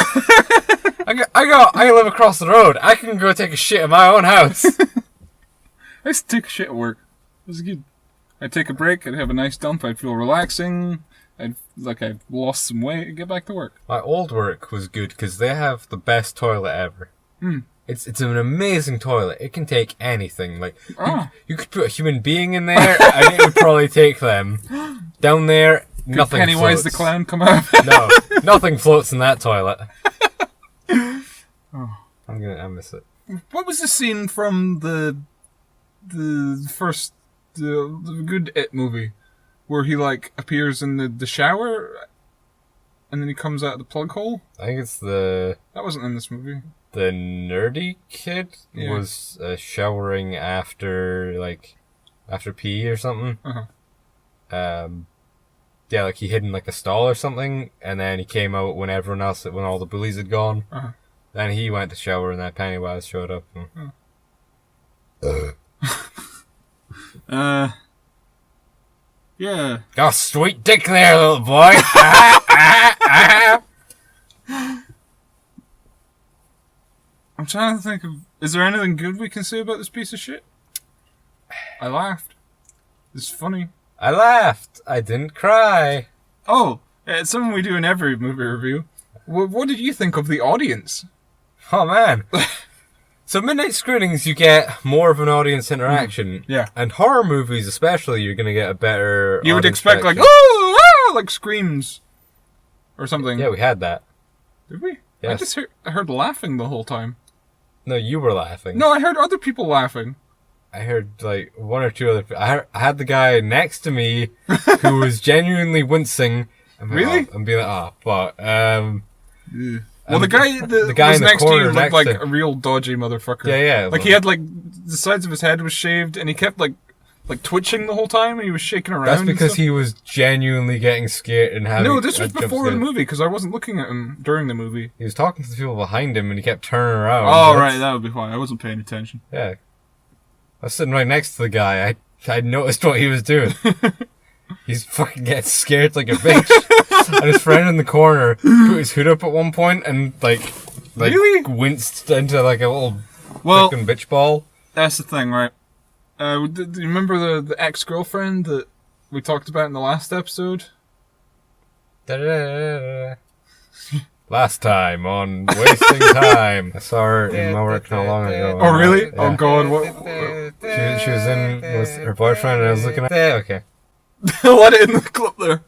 I live across the road. I can go take a shit in my own house. I used to take a shit at work. It was good. I'd take a break, I'd have a nice dump, I'd feel relaxing, I'd lost some weight, and get back to work. My old work was good, because they have the best toilet ever. It's an amazing toilet. It can take anything. Like you could put a human being in there, and it would probably take them. Down there, nothing Pennywise floats. the clown come out? No, nothing floats in that toilet. I miss it. What was the scene from the first the good It movie where he like appears in the shower and then he comes out of the plug hole? I think it's that wasn't in this movie. The nerdy kid Yeah. was showering after pee or something. Yeah, like he hid in like a stall or something, and then he came out when all the bullies had gone. Then he went to shower, and then Pennywise showed up. Yeah. Oh, sweet dick there, little boy. I'm trying to think of... Is there anything good we can say about this piece of shit? I laughed. It's funny. I laughed. I didn't cry. Oh, it's something we do in every movie review. What did you think of the audience? Oh, man. So midnight screenings, you get more of an audience interaction. Yeah. And horror movies especially, you're going to get a better You would audience expect like, reaction. oh, ah, like screams. Or something. Yeah, we had that. Did we? Yes. I just heard laughing the whole time. No, you were laughing. No, I heard other people laughing. I heard like one or two other people. I had the guy next to me who was genuinely wincing. Really? And being like, but Well, the guy that guy was in the next to you corner looked next like to- a real dodgy motherfucker. Yeah. Like he had like the sides of his head was shaved, and he kept like twitching the whole time, and he was shaking around. That's and because stuff. he was genuinely getting scared and having. No, this was a jump before the scare. movie because I wasn't looking at him during the movie. He was talking to the people behind him, and he kept turning around. Oh That's- right, that would be fine. I wasn't paying attention. Yeah. I was sitting right next to the guy. I noticed what he was doing. He's fucking getting scared like a bitch. And his friend in the corner put his hood up at one point and like Really? winced into like a little Well, fucking bitch ball. that's the thing, right? Do you remember the ex-girlfriend that we talked about in the last episode? Last time on Wasting Time. I saw her in my work not long ago. Oh really? Yeah. Oh god, what? She was in with her boyfriend and I was looking at okay. Let it in the clip there.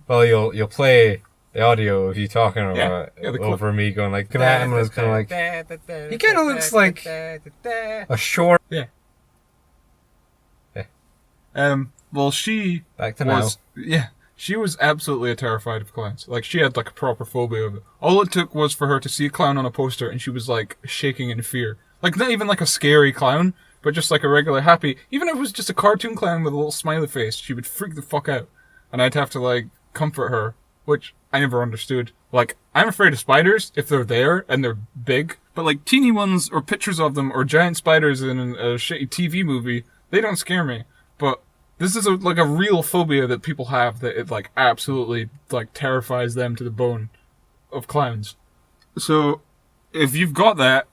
Well, you'll play the audio of you talking about Yeah, the clip. over me going like, look at him, and I was kind of like, he kind of looks like a short. Yeah. Well, she Back to now. was she was absolutely terrified of clowns. Like she had like a proper phobia of it. All it took was for her to see a clown on a poster, and she was like shaking in fear. Like not even like a scary clown, but just like a regular happy. Even if it was just a cartoon clown with a little smiley face, she would freak the fuck out, and I'd have to like comfort her, which I never understood. Like I'm afraid of spiders if they're there and they're big, but like teeny ones or pictures of them or giant spiders in a shitty TV movie, they don't scare me. But this is like a real phobia that people have that it like absolutely like terrifies them to the bone of clowns. So if you've got that,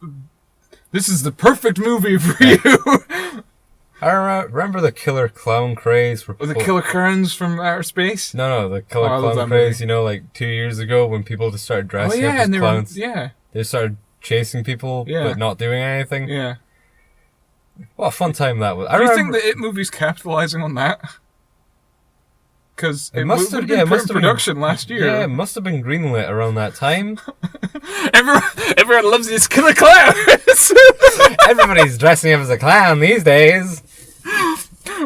This is the perfect movie for you. I remember the killer clown craze. Or the killer clowns from outer space? No, the killer I love clown that craze. movie. You know, like 2 years ago when people just started dressing up as and clowns. yeah. They started chasing people, Yeah. but not doing anything. Yeah. What a fun time that was. Do you think the It movie's capitalizing on that? Because it must have been put in production last year. Yeah, it must have been greenlit around that time. Everyone loves these killer clowns. Everybody's dressing up as a clown these days.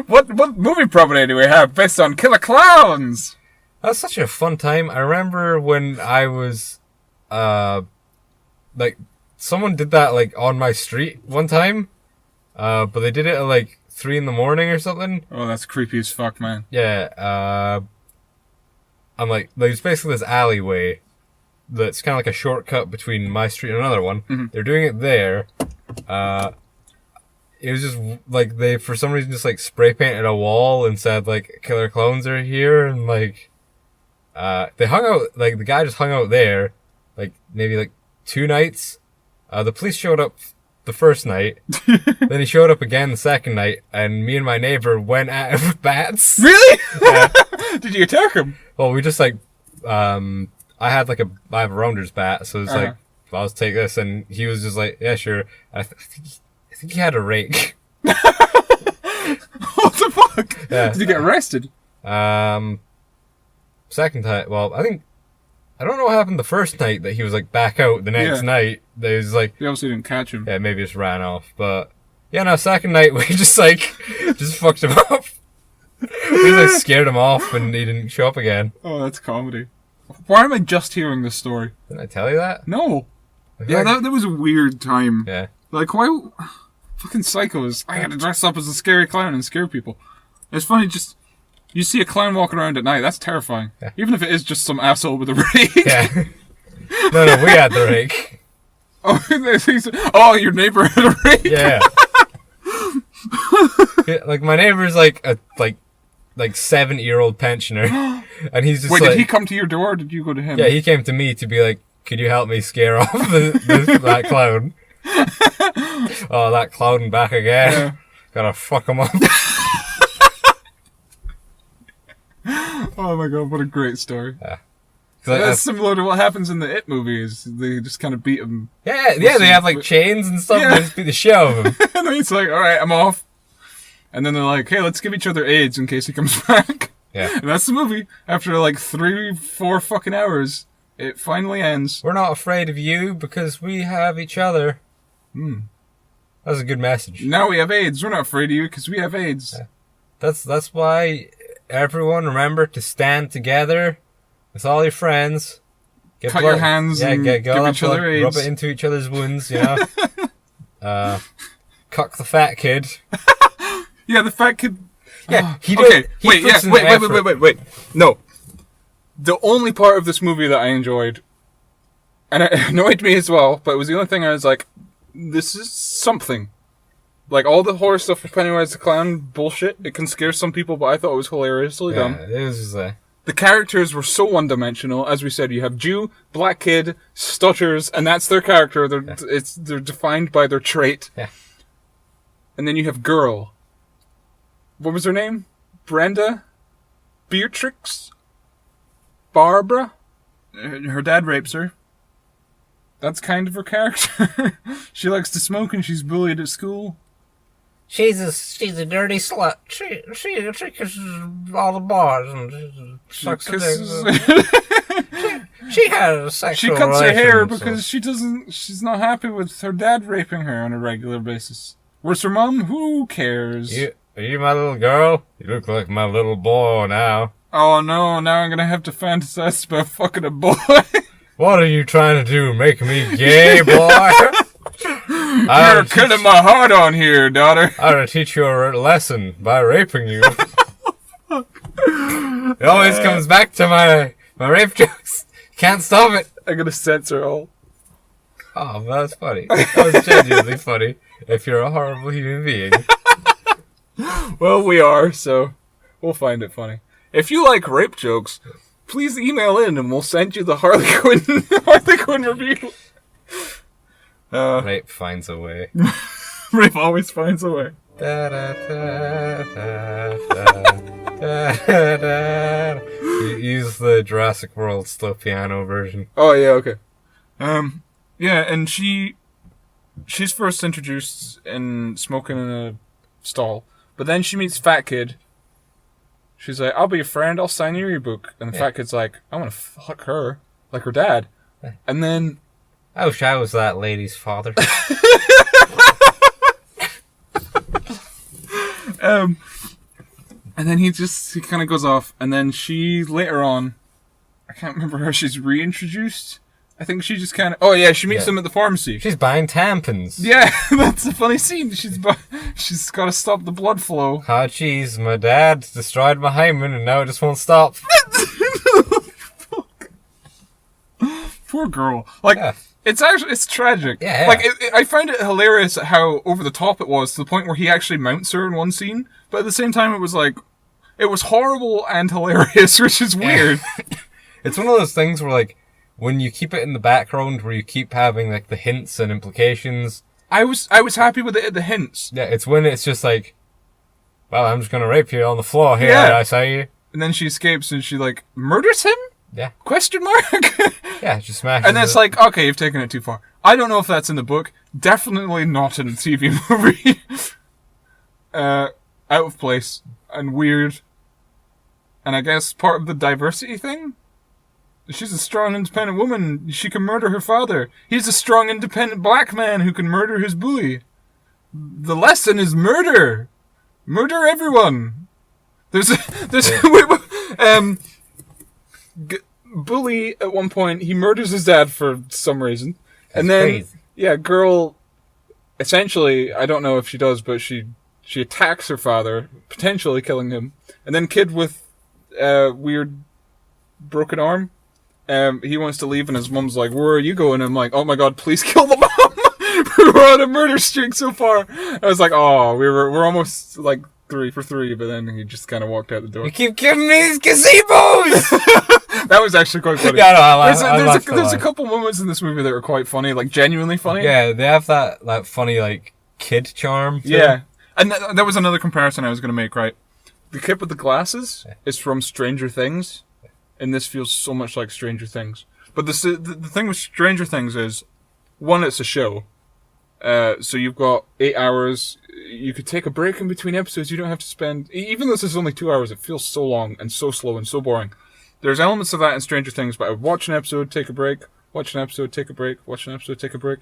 What movie property do we have based on killer clowns? That was such a fun time. I remember when I was, like, someone did that, like, on my street one time. But they did it at, like, 3 a.m. or something. Oh, that's creepy as fuck, man. Yeah, I'm like, there's basically this alleyway that's kind of like a shortcut between my street and another one. Mm-hmm. They're doing it there. It was just like they, for some reason, just like spray painted a wall and said like killer clowns are here, and like they hung out, like the guy just hung out there like maybe like 2 nights. The police showed up the first night, then he showed up again the second night, and me and my neighbor went at him with bats. Really? Yeah. Did you attack him? Well, we just like I have a rounder's bat, so it's like, well, I'll take this, and he was just like, yeah, sure. I think he had a rake. What the fuck? Yeah. Did you get arrested? Second time, well, I don't know what happened the first night that he was like back out the next night. They was like, You obviously didn't catch him. yeah, maybe just ran off, but yeah, no, second night we just fucked him up. We like scared him off, and he didn't show up again. Oh, that's comedy. Why am I just hearing this story? Didn't I tell you that? No. I feel Yeah, like- that was a weird time. yeah. Like, why? Fucking psychos. I gotta dress up as a scary clown and scare people. It's funny, just. You see a clown walking around at night, that's terrifying. Yeah. Even if it is just some asshole with a rake. Yeah. No, we had the rake. Oh, your neighbor had a rake? Yeah. Yeah, like my neighbor's like a 70-year-old pensioner, and he's just Wait, like, did he come to your door or did you go to him? yeah, he came to me to be like, could you help me scare off that clown? Oh, that clown back again. Yeah. Gotta fuck him up. Oh my god, what a great story. Like, That's similar to what happens in the It movies. They just kind of beat him. yeah, they have like chains and stuff, Yeah. and they just beat the shit out of him. And then he's like, alright, I'm off. And then they're like, hey, let's give each other AIDS in case he comes back. Yeah. And that's the movie. After like 3-4 fucking hours, it finally ends. We're not afraid of you because we have each other. That's a good message. Now we have AIDS. We're not afraid of you because we have AIDS. Yeah. That's why everyone remember to stand together with all your friends. Get Cut your hands and get give all that each other blood, AIDS. rub it into each other's wounds, you know. Cuck the fat kid. Yeah, the fat kid. Yeah, he Okay, puts in the effort. wait. No. The only part of this movie that I enjoyed, and it annoyed me as well, but it was the only thing I was like, this is something. Like, all the horror stuff with Pennywise the Clown, bullshit. It can scare some people, but I thought it was hilariously dumb. Yeah, it was just, The characters were so one-dimensional. As we said, you have Jew, black kid, stutters, and that's their character. They're defined by their trait. Yeah. And then you have girl. What was her name? Brenda? Beatrix? Barbara? Her dad rapes her. That's kind of her character. She likes to smoke and she's bullied at school. she's a dirty slut. She kisses all the boys and sucks the dick. She had a sexual She cuts her hair relation, because she's not happy with her dad raping her on a regular basis. Where's her mom? Who cares? Are you my little girl? You look like my little boy now. Oh no, now I'm gonna have to fantasize about fucking a boy. What are you trying to do? Make me gay, boy? You're killing my heart on here, daughter. I'm gonna teach you a lesson by raping you. It always comes back to my rape jokes. Can't stop it. I'm gonna censor all. Oh, that's funny. That was genuinely funny. If you're a horrible human being. Well, we are, so we'll find it funny. If you like rape jokes, please email in and we'll send you the Harley Quinn review. Rape finds a way. Rape always finds a way. Da, da, da, da, da, da, da. Use the Jurassic World slow piano version. Oh yeah, okay. Yeah, and she's first introduced in smoking in a stall, but then she meets Fat Kid. She's like, "I'll be your friend. I'll sign your book." And the Fat Kid's like, "I want to fuck her like her dad." And then I wish I was that lady's father. And then he kind of goes off, and then she later on, I can't remember how she's reintroduced. I think she just kind of, oh yeah, she meets him at the pharmacy. She's buying tampons. Yeah, that's a funny scene. She's got to stop the blood flow. Oh jeez, my dad destroyed my hymen and now it just won't stop. Poor girl. Like, it's tragic. Yeah. Like, I find it hilarious how over the top it was, to the point where he actually mounts her in one scene, but at the same time it was like, it was horrible and hilarious, which is weird. It's one of those things where, like, when you keep it in the background, where you keep having, like, the hints and implications. I was happy with the hints. Yeah, it's when it's just like, well, I'm just gonna rape you on the floor here, I say you. And then she escapes and she, like, murders him? Yeah. Question mark? Yeah, just smashes And that's like, okay, you've taken it too far. I don't know if that's in the book. Definitely not in the TV movie. Out of place and weird. And I guess part of the diversity thing? She's a strong, independent woman. She can murder her father. He's a strong, independent black man who can murder his bully. The lesson is murder. Murder everyone. Bully, at one point, he murders his dad for some reason. And then, crazy. Yeah, girl, essentially, I don't know if she does, but she attacks her father, potentially killing him. And then kid with weird broken arm, he wants to leave and his mom's like, "Where are you going?" I'm like, "Oh my god, please kill the mom." We're on a murder streak so far. I was like, oh, we're almost like 3 for 3, but then he just kind of walked out the door. You keep giving me these gazebos! That was actually quite funny. Yeah, no, there's a couple moments in this movie that were quite funny, like genuinely funny. Yeah, they have that funny, like, kid charm. Yeah. And that was another comparison I was going to make, right? The kid with the glasses is from Stranger Things, and this feels so much like Stranger Things. But the thing with Stranger Things is, one, it's a show. So you've got 8 hours. You could take a break in between episodes. You don't have to spend... Even though this is only 2 hours, it feels so long and so slow and so boring. There's elements of that in Stranger Things, but I would watch an episode, take a break, watch an episode, take a break, watch an episode, take a break.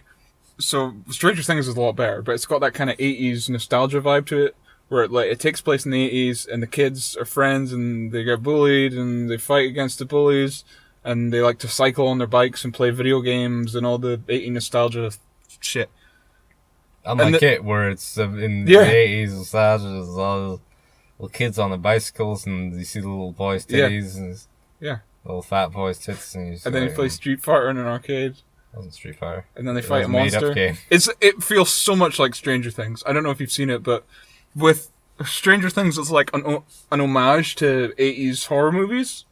So Stranger Things is a lot better, but it's got that kind of 80s nostalgia vibe to it, where it takes place in the 80s, and the kids are friends, and they get bullied, and they fight against the bullies, and they like to cycle on their bikes and play video games, and all the 80s nostalgia shit. Unlike it, where it's in the 80s, nostalgia, there's all the little kids on the bicycles, and you see the little boys' titties, and little fat boys' tits, and then you play Street Fighter in an arcade. It wasn't Street Fighter. And then they fight a monster. It feels so much like Stranger Things. I don't know if you've seen it, but with Stranger Things, it's like an homage to 80s horror movies.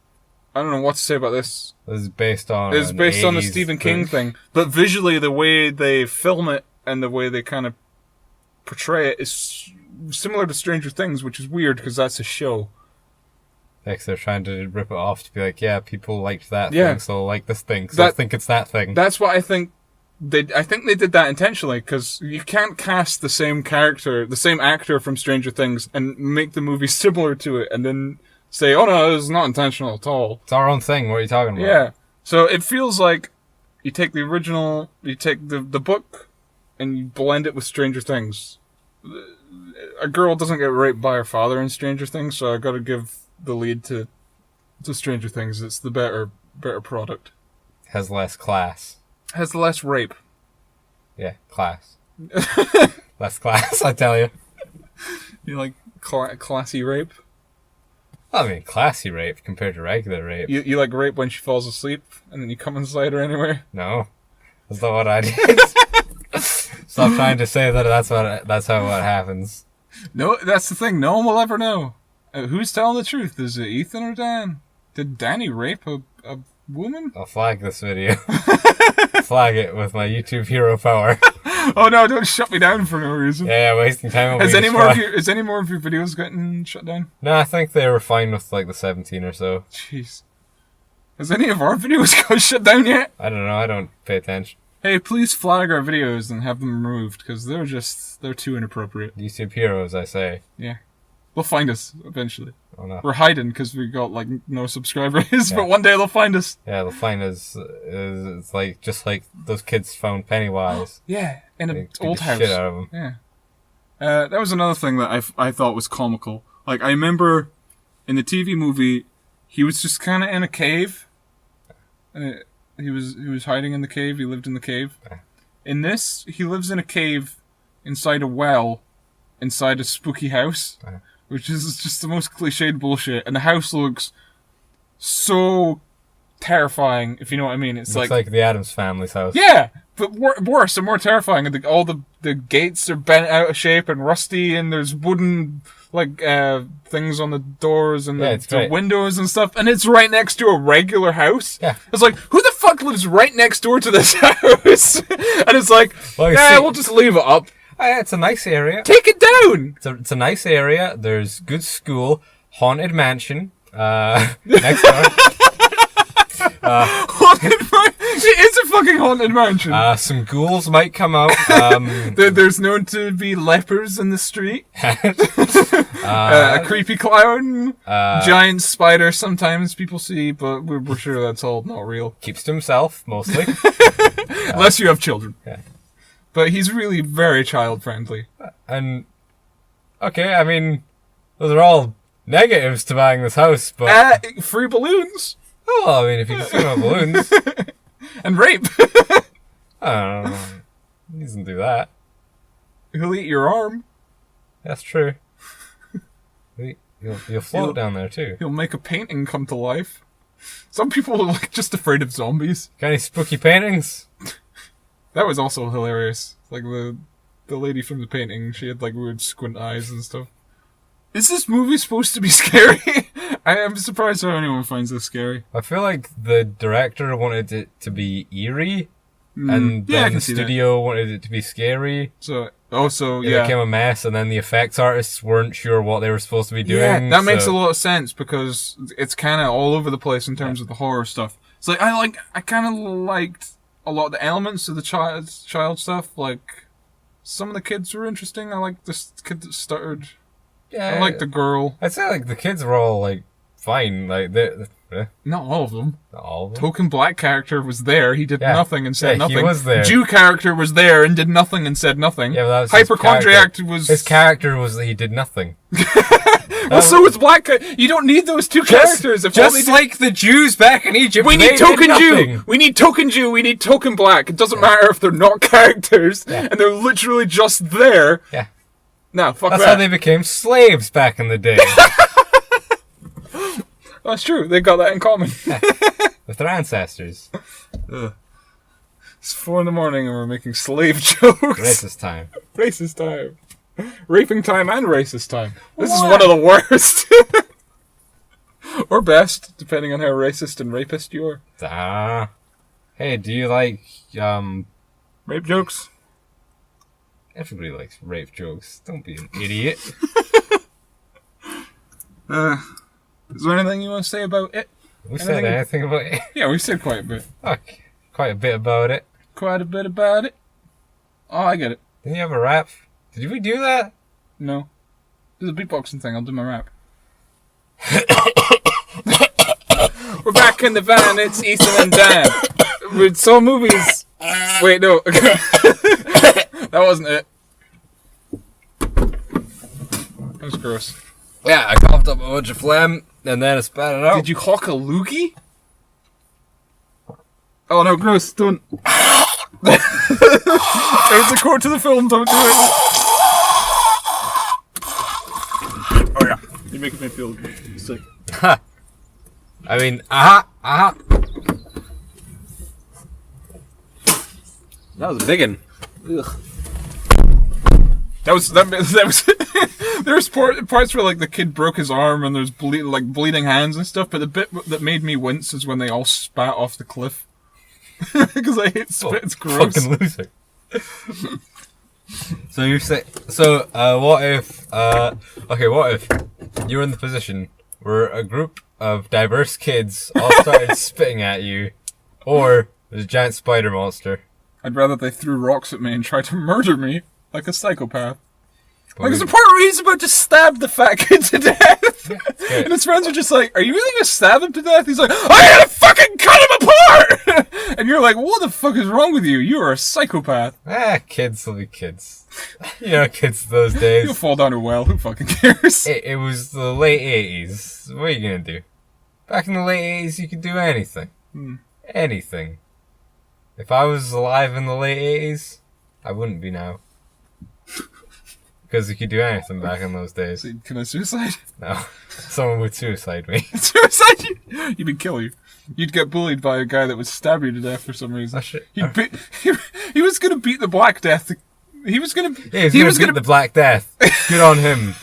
I don't know what to say about this. It's based on the Stephen King thing, but visually, the way they film it and the way they kind of portray it is similar to Stranger Things, which is weird because that's a show. Like, they're trying to rip it off to be like, yeah, people liked that thing, so they'll like this thing, so I think it's that thing. That's what I think. I think they did that intentionally, because you can't cast the same character, the same actor from Stranger Things, and make the movie similar to it, and then say, oh no, this is not intentional at all. It's our own thing, what are you talking about? Yeah. So it feels like you take the original, you take the book, and you blend it with Stranger Things. A girl doesn't get raped by her father in Stranger Things, so I gotta give the lead to Stranger Things. It's the better product. Has less class. Has less rape. Yeah, class. Less class, I tell you. You like classy rape? I mean, classy rape compared to regular rape. You like rape when she falls asleep and then you come inside her anyway? No, that's not what I did. Stop trying to say that that's how what happens. No, that's the thing. No one will ever know. Who's telling the truth? Is it Ethan or Dan? Did Danny rape a woman? I'll flag this video. Flag it with my YouTube hero power. Oh no! Don't shut me down for no reason. Yeah, wasting time. Has any more of your videos gotten shut down? No, I think they were fine with like the 17 or so. Jeez. Has any of our videos got shut down yet? I don't know. I don't pay attention. Hey, please flag our videos and have them removed because they're too inappropriate. YouTube heroes, I say. Yeah. They'll find us eventually. Oh no. We're hiding because we got like no subscribers, but one day they'll find us. Yeah, they'll find us. It's like just like those kids found Pennywise. Yeah, in They an beat old the house. shit out of 'em. Yeah. That was another thing that I thought was comical. Like I remember in the TV movie, he was just kind of in a cave. He was hiding in the cave. He lived in the cave. In this, he lives in a cave inside a well, inside a spooky house, which is just the most cliched bullshit. And the house looks so terrifying, if you know what I mean. It's Looks like the Addams Family's house. yeah, but worse and more terrifying. And all the gates are bent out of shape and rusty, and there's wooden things on the doors and it's the great. windows and stuff. And it's right next to a regular house. Yeah. It's like, who the fuck lives right next door to this house? And it's like, Well, you yeah, see- we'll just leave it up. It's a nice area. Take it down. It's a nice area. There's good school, haunted mansion. Next door. It is a fucking haunted mansion. Some ghouls might come out. There's known to be lepers in the street. A creepy clown. Giant spider sometimes people see, but we're sure that's all not real. Keeps to himself, mostly. Unless you have children. Yeah. But he's really very child-friendly. And, okay, I mean, those are all negatives to buying this house, but... Free balloons. Oh, I mean, if you can swim on balloons, And rape. I don't know. He doesn't do that. He'll eat your arm. That's true. You'll float down there, too. He'll make a painting come to life. Some people are like just afraid of zombies. Got any spooky paintings? That was also hilarious. Like the lady from the painting, she had like weird squint eyes and stuff. Is this movie supposed to be scary? I am surprised how anyone finds this scary. I feel like the director wanted it to be eerie, and yeah, I then can the see that. studio wanted it to be scary. So, It yeah. became a mess, and then the effects artists weren't sure what they were supposed to be doing. Yeah, that makes a so- lot of sense because it's kind of all over the place in terms of the horror stuff. It's like I kind of liked a lot of the elements of the child stuff. Like some of the kids were interesting. I like this kid that stuttered. Yeah, I like the girl. I'd say like the kids were all like fine. Like Not all of them. not all of them. Token black character was there. He did Yeah. nothing and said Yeah, he nothing. was there. Jew character was there and did nothing and said nothing. Yeah, but that was his Hypochondriac character. was. His character was that he did nothing. Well, so was black. You don't need those two characters. If all they Just did- like the Jews back in Egypt. we they need did token Jew. nothing. We need token Jew. We need token black. It doesn't matter if they're not characters and they're literally just there. Yeah. No, fuck That's that. how they became slaves back in the day. That's true. They got that in common. With their ancestors. It's 4 a.m. and we're making slave jokes. Racist time. Racist time. Raping time and racist time. This is What? one of the worst. Or best, depending on how racist and rapist you are. Hey, do you like, Rape jokes? everybody likes rape jokes. Don't be an idiot. Is there anything you want to say about it? Who said anything about it? Yeah, we said quite a bit. Okay. Quite a bit about it. Quite a bit about it. Oh, I get it. Didn't you have a rap? Did we do that? No. Do the beatboxing thing, I'll do my rap. We're back in the van, it's Ethan and Dan. We saw movies. Wait, no. That wasn't it. That was gross. Yeah, I coughed up a bunch of phlegm, and then I spat it out. Did you hawk a loogie? Oh no, gross, don't. There's a quote to the film, don't do it. Oh yeah. You're making me feel sick. I mean, aha. That was a big one. Ugh. That was there's parts where like the kid broke his arm and there's bleeding hands and stuff. But the bit that made me wince is when they all spat off the cliff because I hate spit. It's gross. Fucking loser. So you say so? What if? What if you're in the position where a group of diverse kids all started spitting at you, or there's a giant spider monster? I'd rather they threw rocks at me and tried to murder me like a psychopath. But Like, there's a part where he's about to stab the fat kid to death. And his friends are just like, are you really going to stab him to death? He's like, I'm going to fucking cut him apart! And you're like, what the fuck is wrong with you? You are a psychopath. Kids will be kids. You know, kids those days. You'll fall down a well. Who fucking cares? It was the late 80s. What are you going to do? Back in the late 80s, you could do anything. Anything. If I was alive in the late 80s, I wouldn't be now. Because you could do anything back in those days. So you'd commit suicide? No. Someone would suicide me. Suicide you? You'd kill you. You'd get bullied by a guy that would stab you to death for some reason. He was going to beat the Black Death. He was going to... Yeah, he was going to beat the Black Death. Good on him.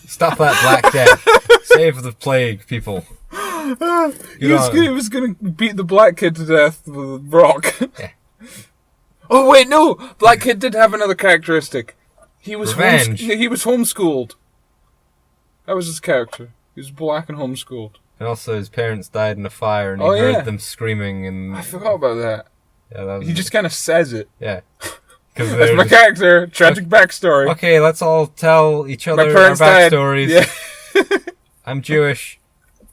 Stop that Black Death. Save the plague, people. He was going to beat the black kid to death with a rock. Yeah. Oh, wait, no! Black kid did have another characteristic. He was Revenge. He was homeschooled. That was his character. He was black and homeschooled. And also his parents died in a fire and he Oh, yeah. heard them screaming and... I forgot about that. Yeah, that was... He just kind of says it. Yeah. That's my character. Tragic backstory. Okay, let's all tell each other My our parents died. backstories. Yeah. I'm Jewish.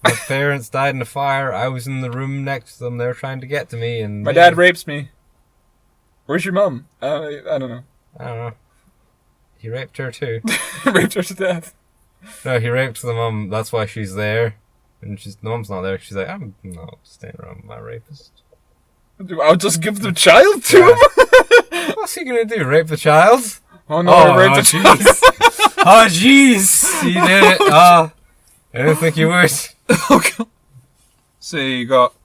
My parents died in a fire. I was in the room next to them. They were trying to get to me, and My dad rapes me. Where's your mum? I don't know. I don't know. He raped her too. Raped her to death. No, he raped the mum. That's why she's there, and the mum's not there. She's like, I'm not staying around with my rapist. I'll just give the child to him. What's he gonna do? Rape the child? Oh no, I raped the child. Oh jeez, you did it. Oh, I didn't think you would. Okay. So you got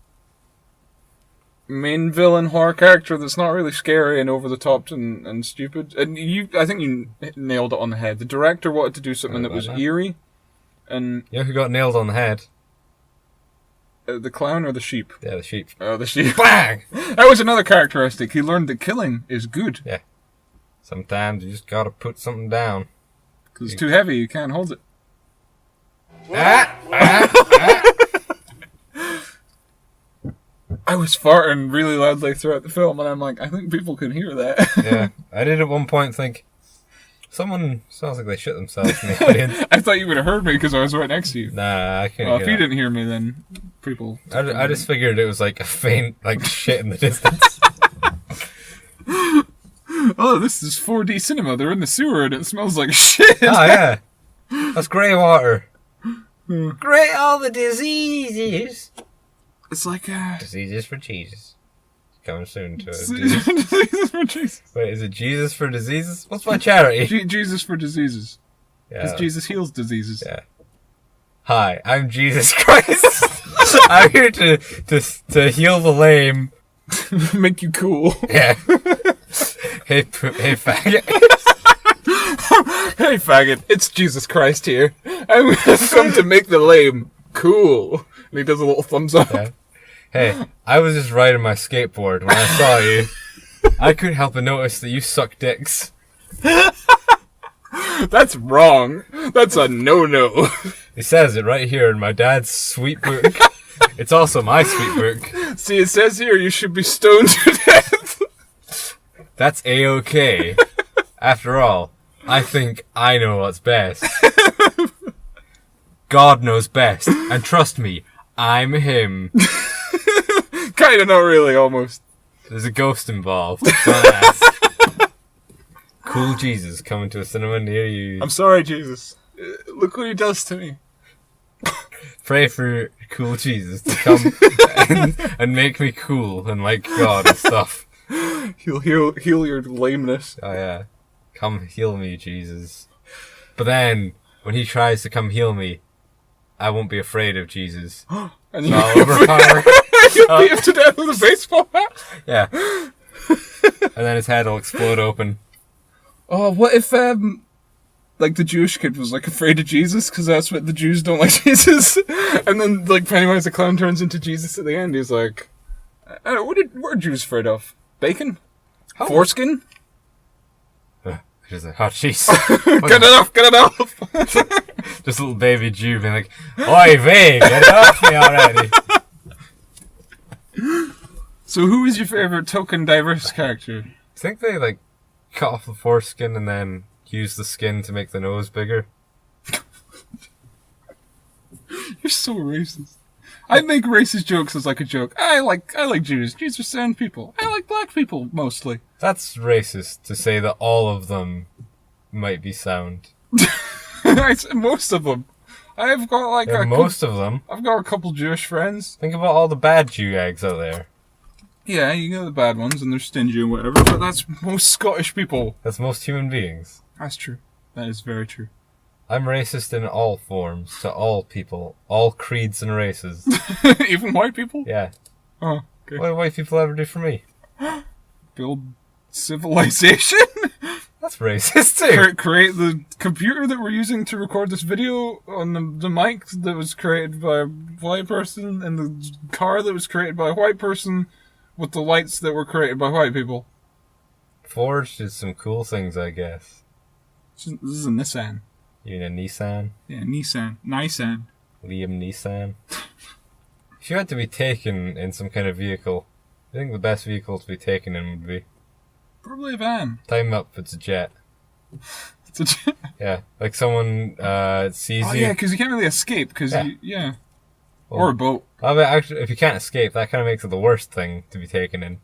main villain horror character that's not really scary and over the top and stupid. And I think you nailed it on the head. The director wanted to do something that was eerie, and You know who got nailed on the head? the clown or the sheep. Yeah, the sheep. Oh, the sheep. Bang! That was another characteristic. He learned that killing is good. Yeah. Sometimes you just gotta put something down. Because it's too heavy. You can't hold it. I was farting really loudly throughout the film, and I'm like, I think people can hear that. Yeah, I did at one point think, someone sounds like they shit themselves in the audience. I thought you would have heard me because I was right next to you. Nah, I couldn't Well, if hear you that. didn't hear me, then people... I just figured it was like a faint, like shit in the distance. Oh, this is 4D cinema. They're in the sewer and it smells like shit. Oh yeah, that's grey water. Grey all the diseases. It's like Diseases for Jesus. Coming soon to Jesus for Jesus. Wait, is it Jesus for diseases? What's my charity? Jesus for diseases. Because Yeah. Jesus heals diseases. Yeah. Hi, I'm Jesus Christ. I'm here to heal the lame. Make you cool. Yeah. Hey faggot. Hey, faggot. It's Jesus Christ here. I'm come to make the lame cool. And he does a little thumbs up. Yeah. Hey, I was just riding my skateboard when I saw you. I couldn't help but notice that you suck dicks. That's wrong. That's a no-no. It says it right here in my dad's sweet book. It's also my sweet book. See, it says here you should be stoned to death. That's A-OK. After all, I think I know what's best. God knows best. And trust me, I'm him. Kinda, not really, almost. There's a ghost involved. Don't ask. Cool Jesus coming to a cinema near you. I'm sorry, Jesus. Look what he does to me. Pray for cool Jesus to come and make me cool and like God and stuff. He'll heal your lameness. Oh yeah. Come heal me, Jesus. But then, when he tries to come heal me, I won't be afraid of Jesus. And So I'll overpower. you'll beat him to death with a baseball bat. Yeah. And then his head will explode open. Oh, what if like the Jewish kid was like afraid of Jesus because that's what the Jews don't like Jesus, and then like Pennywise the clown turns into Jesus at the end. He's like, what are Jews afraid of? Bacon, foreskin. She's like, oh jeez. Get it off! Just a little baby Jew being like, oi vey, get it off me already. So who is your favorite token diverse character? I think they like cut off the foreskin and then use the skin to make the nose bigger. You're so racist. I make racist jokes as like a joke. I like Jews. Jews are sound people. I like black people mostly. That's racist to say that all of them might be sound. Most of them. I've got like Most of them. I've got a couple Jewish friends. Think about all the bad Jew eggs out there. Yeah, you get the bad ones and they're stingy and whatever, but that's most Scottish people. That's most human beings. That's true. That is very true. I'm racist in all forms, to all people, all creeds and races. Even white people? Yeah. Oh, okay. What do white people ever do for me? Build civilization? That's racist too. Create the computer that we're using to record this video on the mic that was created by a white person and the car that was created by a white person with the lights that were created by white people. Forge did some cool things, I guess. This is a Nissan. You mean a Nissan? Yeah, Nissan. Liam Nissan. If you had to be taken in some kind of vehicle, I think the best vehicle to be taken in would be... Probably a van. Time up, it's a jet. It's a jet. Yeah, like someone sees Oh you... yeah, because you can't really escape, because Yeah. Well, or a boat. I mean, actually, if you can't escape, that kind of makes it the worst thing to be taken in.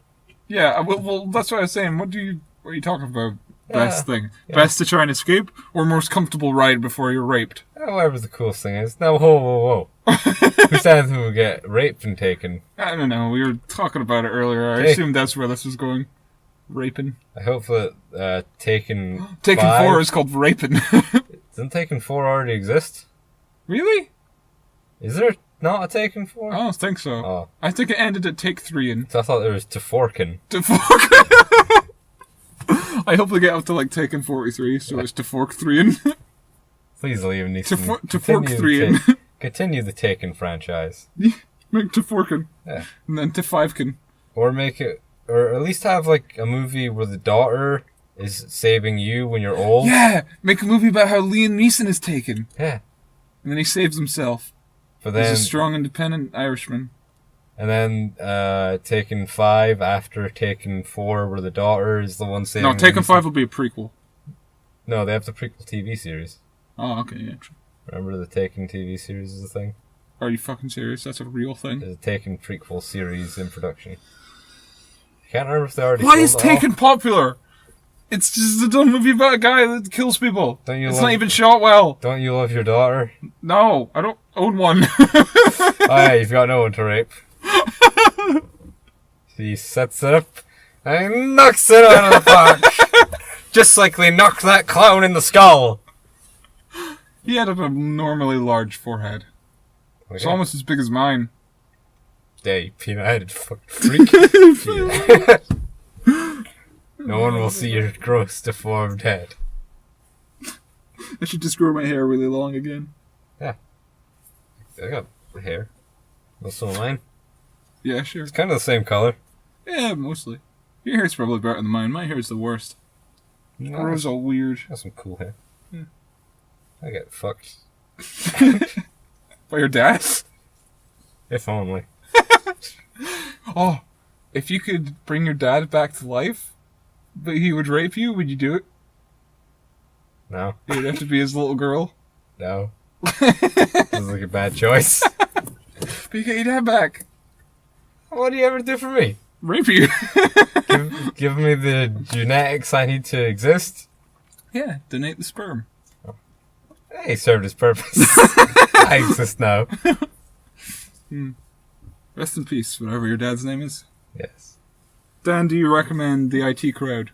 Yeah, well, that's what I was saying. What are you talking about? Best thing. Yeah. Best to try and escape, or most comfortable ride before you're raped? Whatever the coolest thing is. Now, whoa. Who said who would get raped and taken? I don't know. We were talking about it earlier. I assumed that's where this was going. Raping. I hope that Taken 4 is called raping. Doesn't Taken 4 already exist? Really? Is there not a Taken 4? I don't think so. Oh. I think it ended at Take 3 and... So I thought there was Taforkin. I hope they get up to like Taken 43, so it's to Fork 3 and... Please, Liam Neeson. To Fork 3 and... Continue the Taken franchise. Make to Forkin. Yeah. And then to Fivekin. Or make it... Or at least have like a movie where the daughter is saving you when you're old. Yeah! Make a movie about how Liam Neeson is taken. Yeah. And then he saves himself. But then... He's a strong, independent Irishman. And then Taken 5 after Taken 4 where the daughter is the one saving... No, Taken 5 will be a prequel. No, they have the prequel TV series. Oh, okay, yeah, true. Remember the Taken TV series is a thing? Are you fucking serious? That's a real thing? There's a Taken prequel series in production. I can't remember if they already Why sold is it Taken off. popular? It's just a dumb movie about a guy that kills people. It's not even shot well. Don't you love your daughter? No, I don't own one. Oh yeah, you've got no one to rape. He sets it up and knocks it out of the park. Just like they knocked that clown in the skull. He had an abnormally large forehead. Oh, It's yeah. almost as big as mine. Yeah, you peanut-headed fucking freak. No one will see your gross, deformed head. I should just grow my hair really long again. Yeah. I got hair. Most of mine. Yeah, sure. It's kind of the same color. Yeah, mostly. Your hair's probably better than mine. My hair's the worst. It grows all weird. Got some cool hair. Yeah. I get fucked. By your dad? If only. Oh, if you could bring your dad back to life, but he would rape you, would you do it? No. It would have to be his little girl. No. Sounds like a bad choice. But you get your dad back. What do you ever do for me? Rape you. Give me the genetics I need to exist? Yeah, donate the sperm. Hey, served his purpose. I exist now. Rest in peace, whatever your dad's name is. Yes. Dan, do you recommend the IT Crowd?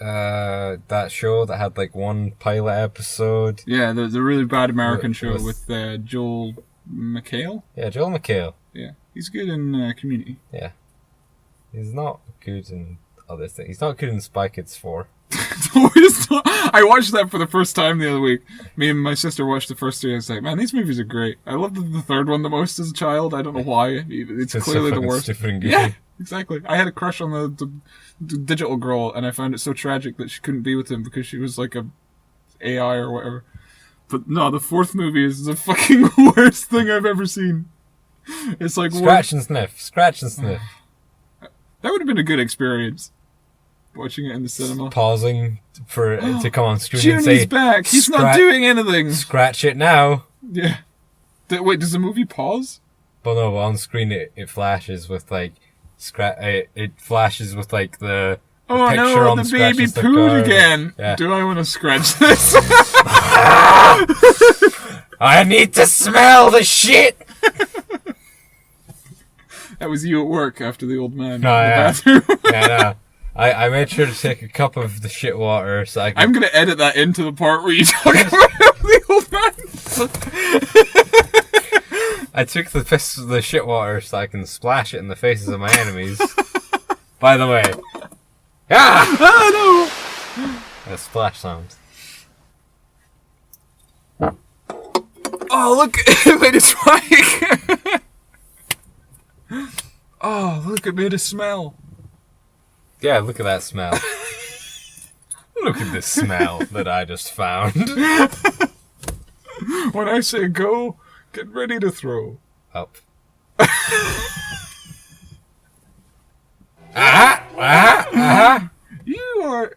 That show that had like one pilot episode. Yeah, the really bad American With- show with Joel McHale. Yeah, Joel McHale. Yeah, he's good in Community. Yeah. He's not good in other things. He's not good in Spy Kids 4. No, it's not. I watched that for the first time the other week. Me and my sister watched the first two, and I was like, man, these movies are great. I loved the third one the most as a child. I don't know why. It's clearly the worst. Yeah, exactly. I had a crush on the digital girl, and I found it so tragic that she couldn't be with him because she was like a AI or whatever. But no, the fourth movie is the fucking worst thing I've ever seen. It's like Scratch and sniff. Scratch and sniff. That would have been a good experience. Watching it in the cinema. Pausing for it to come on screen and Junie's say, back. He's not doing anything. Scratch it now. Yeah. Wait, does the movie pause? Well, no, on screen it flashes with like it flashes with like the Oh picture no, on the Scratch baby and Sniff pooed card. again. Yeah. Do I want to scratch this? I need to smell the shit. That was you at work after the old man in No, the yeah. bathroom. Yeah, no. I made sure to take a cup of the shit water so I could... I'm going to edit that into the part where you talk about the old man. I took the shit water so I can splash it in the faces of my enemies. By the way. Ah! Oh no! A splash sound. Oh, look, it made a strike. Oh, look, it made a smell. Yeah, look at that smell. Look at this smell that I just found. When I say go, get ready to throw. Up. Aha! You are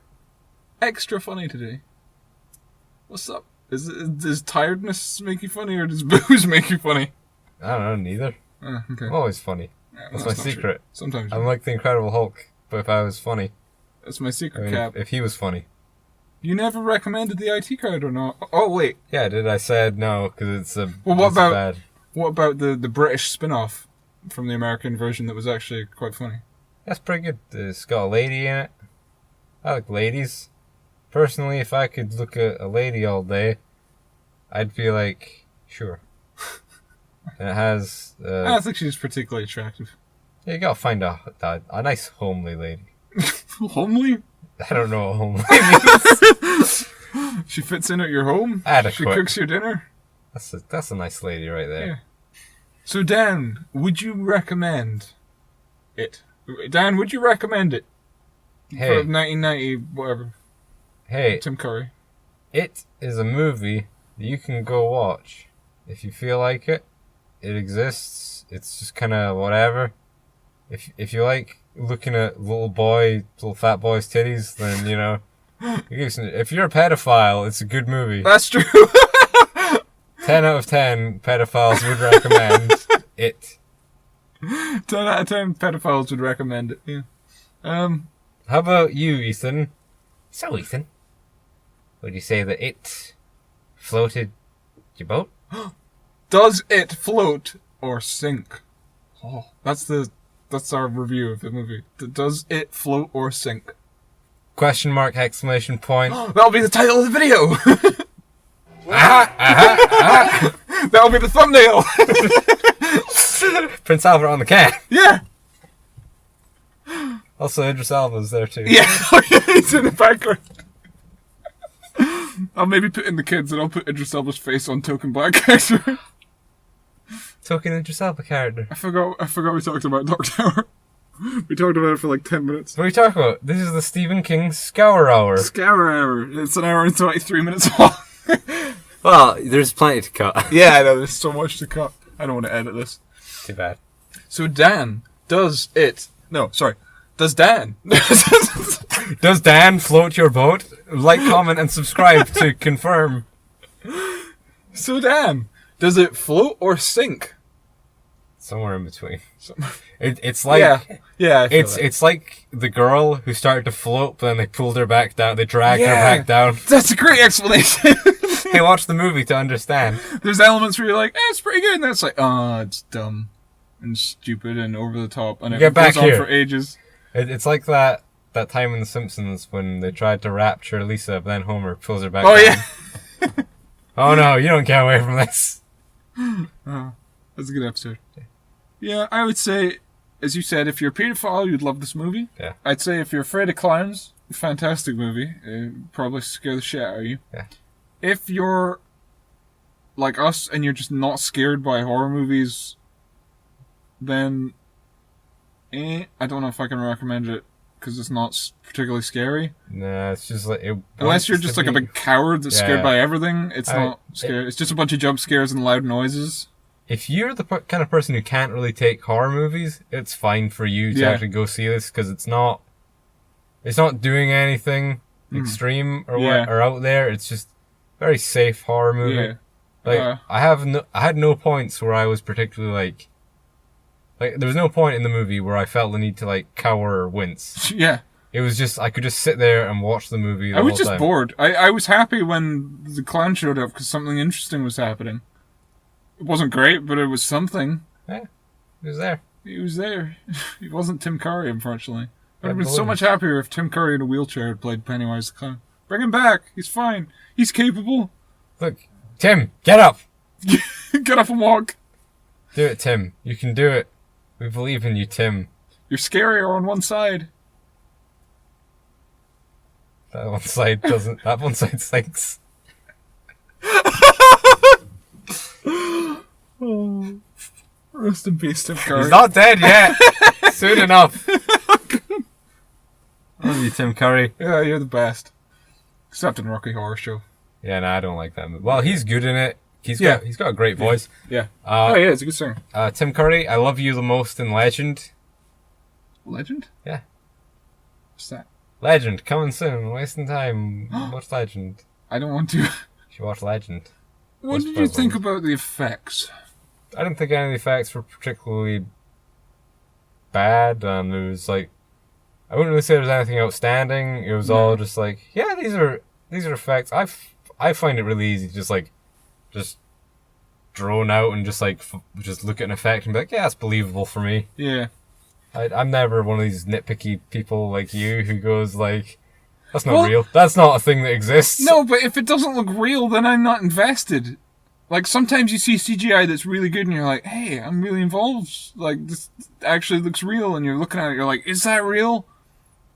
extra funny today. What's up? Does tiredness make you funny, or does booze make you funny? I don't know, neither. Okay. I'm always funny. Yeah, That's well, my not secret. true. Sometimes I'm like the Incredible Hulk, but if I was funny. that's my I secret mean, cap. if he was funny. You never recommended the IT crowd or not? Oh wait, Yeah, did I said no, because it's a Well, what it's about- bad. what about the British spin-off from the American version that was actually quite funny? That's pretty good. It's got a lady in it. I like ladies. Personally, if I could look at a lady all day, I'd be like, sure. And it has... I don't think she's particularly attractive. you gotta find a nice homely lady. Homely? I don't know what homely means. She fits in at your home? Adequate. She cooks your dinner? That's a nice lady right there. Yeah. So Dan, would you recommend it? Dan, would you recommend it? Hey, For 1990, whatever. hey, Tim Curry. it is a movie that you can go watch if you feel like it. It exists. It's just kind of whatever. If you like looking at little fat boys' titties, then you know. If you're a pedophile, it's a good movie. That's true. 10 out of 10 pedophiles would recommend it. 10 out of 10 pedophiles would recommend it. Yeah. How about you, Ethan? So, Ethan, would you say that it floated your boat? Does it float or sink? Oh, that's our review of the movie. Does it float or sink? Question mark, exclamation point. That'll be the title of the video. Aha! That'll be the thumbnail. Prince Albert on the can. Yeah. Also, Idris Elba's there too. Yeah. It's in the background. I'll maybe put in the kids and I'll put Idris Elba's face on token black character. Token Idris Elba character. I forgot we talked about Dark Tower. We talked about it for like 10 minutes. What are you talking about? This is the Stephen King Scour Hour. Scour Hour. It's an hour and 23 minutes long. Well, there's plenty to cut. Yeah, I know. There's so much to cut. I don't want to edit this. Too bad. So Dan, does Dan? Does Dan float your boat? Like, comment, and subscribe to confirm. So Dan, does it float or sink? Somewhere in between. It's like yeah. I feel it's like the girl who started to float, but then they pulled her back down. They dragged her back down. That's a great explanation. Hey, watch the movie to understand. There's elements where you're like, it's pretty good, and that's like, it's dumb and stupid and over the top, and it Get back goes on here. for ages. It's like that time in The Simpsons when they tried to rapture Lisa, but then Homer pulls her back Oh down. yeah. Oh no, you don't get away from this. That's a good episode. Yeah, I would say, as you said, if you're a pedophile, you'd love this movie. Yeah. I'd say if you're afraid of clowns, fantastic movie. Probably scare the shit out of you. Yeah. If you're like us and you're just not scared by horror movies, then I don't know if I can recommend it because it's not particularly scary. Nah, it's just like Unless you're just like a big coward that's scared Yeah. by everything, it's not scary. It's just a bunch of jump scares and loud noises. If you're the kind of person who can't really take horror movies, it's fine for you to Yeah. actually go see this because it's not doing anything extreme or Yeah. or out there. It's just very safe horror movie. Yeah. Like I had no points where I was particularly like there was no point in the movie where I felt the need to like cower or wince. Yeah. It was just I could just sit there and watch the movie. I was just bored. I was happy when the clown showed up because something interesting was happening. It wasn't great, but it was something. Yeah, it was there. He was there. He wasn't Tim Curry, unfortunately. I'd have been so believe much happier if Tim Curry in a wheelchair had played Pennywise the Clown. Bring him back. He's fine. He's capable. Look, Tim, get up. Get up and walk. Do it, Tim. You can do it. We believe in you, Tim. You're scarier on one side. That one side doesn't. That one side sinks. Rest in peace, Tim Curry. He's not dead yet. Soon enough. Love you, Tim Curry. Yeah, you're the best. Except in Rocky Horror Show. Yeah, no, I don't like that movie. Well, he's good in it. He's Yeah. got a great voice. Yeah. Oh, yeah, it's a good singer. Tim Curry, I love you the most in Legend. Legend? Yeah. What's that? Legend, coming soon. Wasting time. Watch Legend. I don't want to. You should watch Legend. What did you think about the effects? I didn't think any of the effects were particularly bad. It was like, I wouldn't really say there was anything outstanding. It was all just like, yeah, these are effects. I find it really easy to just drone out and just just look at an effect and be like, yeah, it's believable for me. Yeah. I'm never one of these nitpicky people like you who goes like, that's not real. That's not a thing that exists. No, but if it doesn't look real, then I'm not invested. Like, sometimes you see CGI that's really good and you're like, hey, I'm really involved. Like, this actually looks real. And you're looking at it, you're like, is that real?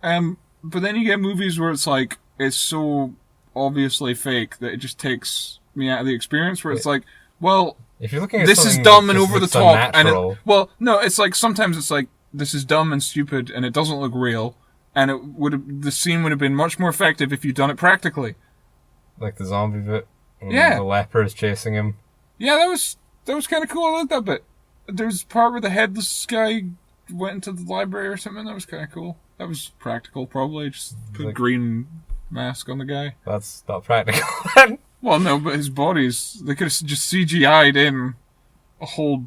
But then you get movies where it's like, it's so obviously fake that it just takes me out of the experience where it's like, well, if you're looking at this is something dumb that and just over the looks top. unnatural- It's like, sometimes it's like, this is dumb and stupid and it doesn't look real. And the scene would have been much more effective if you'd done it practically. like the zombie bit. When Yeah. the leper is chasing him. Yeah, that was kind of cool. I liked that bit. There's a part where the headless guy went into the library or something. That was kind of cool. That was practical, probably. Just put a green mask on the guy. That's not practical. Well, no, but his body's... They could have just CGI'd in a whole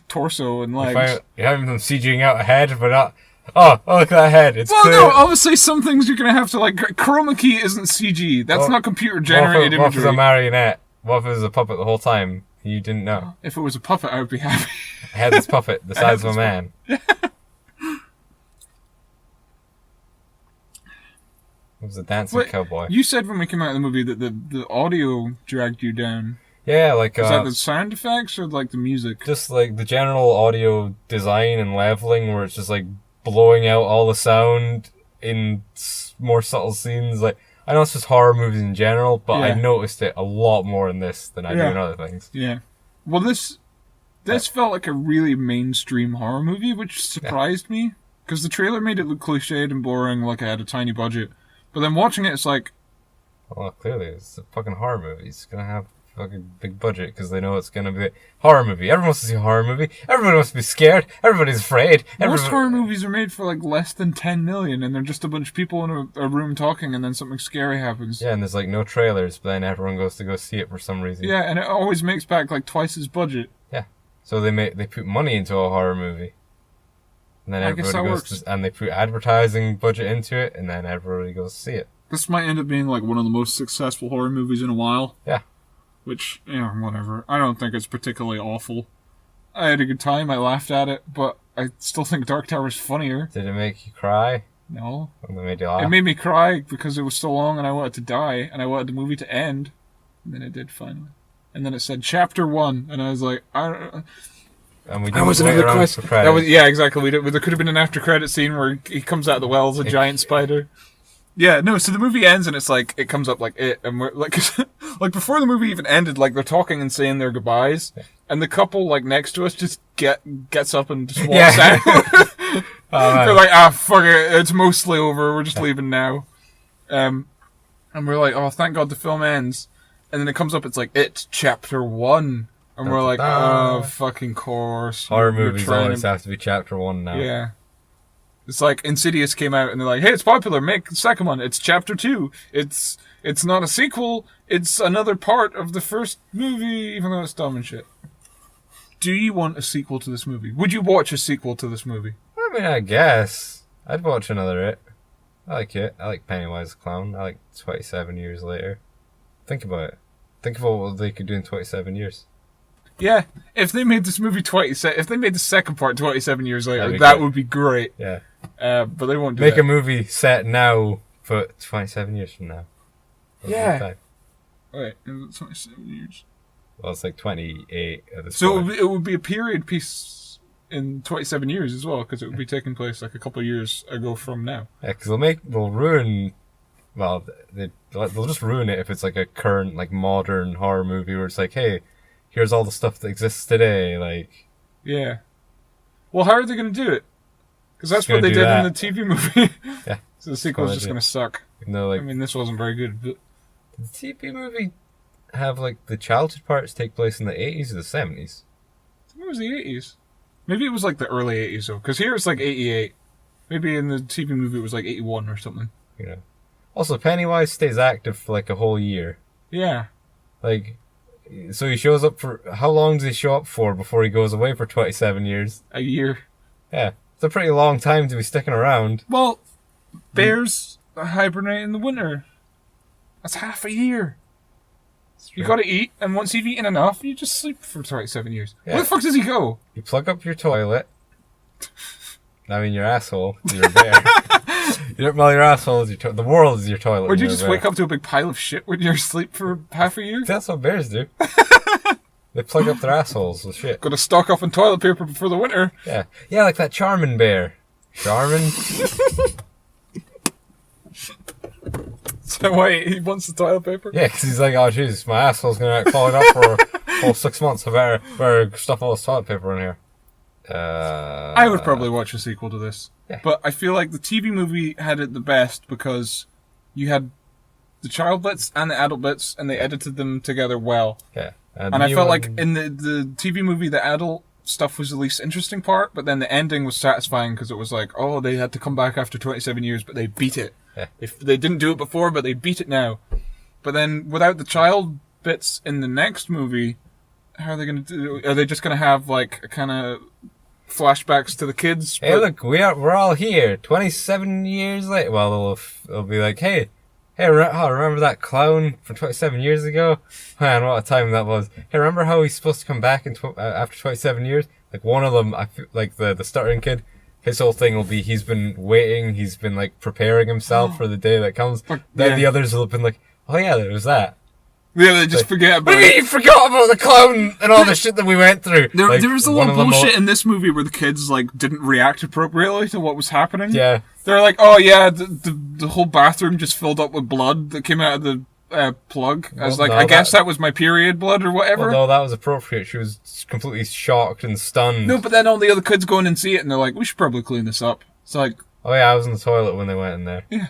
torso and legs. You haven't them CGing out a head, but not... Oh, look at that head. It's Well, clear. no, obviously some things you're going to have to, like... Chroma key isn't CG. That's not computer-generated What if it was a imagery. marionette? What if it was a puppet the whole time? You didn't know. If it was a puppet, I would be happy. A headless puppet, the size of a man. It was a dancing Wait, cowboy. You said when we came out of the movie that the audio dragged you down. Yeah, like... Is that the sound effects or like the music? just like the general audio design and leveling where it's just like blowing out all the sound in more subtle scenes. Like, I know it's just horror movies in general, but I Yeah. noticed it a lot more in this than I do in other things. Yeah. Well, this felt like a really mainstream horror movie, which surprised me. Because the trailer made it look cliched and boring, like it had a tiny budget. But then watching it, it's like... Well, clearly, it's a fucking horror movie. It's gonna have a fucking big budget because they know it's gonna be a horror movie. Everyone wants to see a horror movie. Everybody wants to be scared. Everybody's afraid. Most horror movies are made for like less than 10 million, and they're just a bunch of people in a room talking, and then something scary happens. Yeah, and there's like no trailers, but then everyone goes to go see it for some reason. Yeah, and it always makes back like twice as budget. Yeah. So they put money into a horror movie. And then I guess everybody that goes works. and they put advertising budget into it, and then everybody goes to see it. This might end up being like one of the most successful horror movies in a while. Yeah. Which, whatever. I don't think it's particularly awful. I had a good time, I laughed at it, but I still think Dark Tower's funnier. Did it make you cry? No. When they made you laugh? It made me cry because it was so long and I wanted to die, and I wanted the movie to end. And then it did finally. And then it said Chapter 1, and I was like, I don't know. And we That didn't was wait another around question. for credits. Yeah, exactly. There could have been an after credit scene where he comes out of the well as a giant spider. Yeah, no, so the movie ends and it's like, it comes up like it, and we're like, like before the movie even ended, like they're talking and saying their goodbyes, and the couple like next to us just gets up and just walks out. They're like, fuck it, it's mostly over, we're just leaving now. And we're like, oh, thank God the film ends. And then it comes up, it's like, it's chapter 1. And we're like, oh, fucking course. Horror movies always have to be chapter 1 now. Yeah. It's like Insidious came out and they're like, hey, it's popular, make the second one. It's chapter 2. It's not a sequel, it's another part of the first movie, even though it's dumb and shit. Do you want a sequel to this movie? Would you watch a sequel to this movie? I mean, I guess. I'd watch another It. I like It. I like Pennywise the Clown. I like 27 years later. Think about it. Think about what they could do in 27 years. Yeah, if they made this movie if they made the second part 27 years later, that would be great. Yeah. But they won't do Make that. a movie set now, but 27 years from now. Yeah. Wait, 27 years. Well, it's like 28 at this So point. it would be a period piece in 27 years as well, because it would be taking place like a couple of years ago from now. Yeah, because they'll ruin. Well, they'll just ruin it if it's like a current, like modern horror movie where it's like, hey, here's all the stuff that exists today, like. Yeah. Well, how are they going to do it? Because that's what they did in the TV movie. Yeah. So the sequel's just going to suck. No, like. I mean, this wasn't very good, but. Did the TV movie have like the childhood parts take place in the 80s or the 70s? I think it was the 80s. Maybe it was like the early 80s though, because here it's like 88. Maybe in the TV movie it was like 81 or something. You know. Also, Pennywise stays active for like a whole year. Yeah. Like, so he shows up for... How long does he show up for before he goes away for 27 years? A year. Yeah. It's a pretty long time to be sticking around. Well, bears hibernate in the winter. That's half a year. You gotta eat, and once you've eaten enough, you just sleep for 27 years. Yeah. Where the fuck does he go? You plug up your toilet. I mean, your asshole. You're a bear. Well, your asshole is your the world is your toilet. Or do you just wake up to a big pile of shit when you're asleep for half a year? That's what bears do. They plug up their assholes with shit. Gotta stock up on toilet paper before the winter. Yeah. Yeah, like that Charmin bear. Charmin? So wait, he wants the toilet paper? Yeah, because he's like, oh, Jesus, my asshole's going to fall off for a whole 6 months. I better stuff all this toilet paper in here. I would probably watch a sequel to this. Yeah. But I feel like the TV movie had it the best because you had the child bits and the adult bits, and they edited them together well. Yeah. And I felt like in the TV movie, the adult stuff was the least interesting part, but then the ending was satisfying because it was like, oh, they had to come back after 27 years, but they beat it. Yeah. If they didn't do it before, but they beat it now. But then without the child bits in the next movie, how are they going to do? Are they just going to have like a kind of flashbacks to the kids? Hey, look, we're all here. 27 years later. Well, they'll be like, hey, remember that clown from 27 years ago? Man, what a time that was. Hey, remember how he's supposed to come back in after 27 years? Like one of them, I feel like the stuttering kid. His whole thing will be he's been waiting, he's been like preparing himself for the day that comes. Then the others will have been like, oh yeah, there was that. Yeah, they just forget about it. You forgot about the clown and all the shit that we went through. There was a lot of bullshit in this movie where the kids like didn't react appropriately to what was happening. Yeah. They're like, oh yeah, the whole bathroom just filled up with blood that came out of the plug. I was like, I guess that was my period blood or whatever. Well, no, that was appropriate. She was completely shocked and stunned. No, but then all the other kids go in and see it and they're like, we should probably clean this up. It's like... Oh yeah, I was in the toilet when they went in there. Yeah.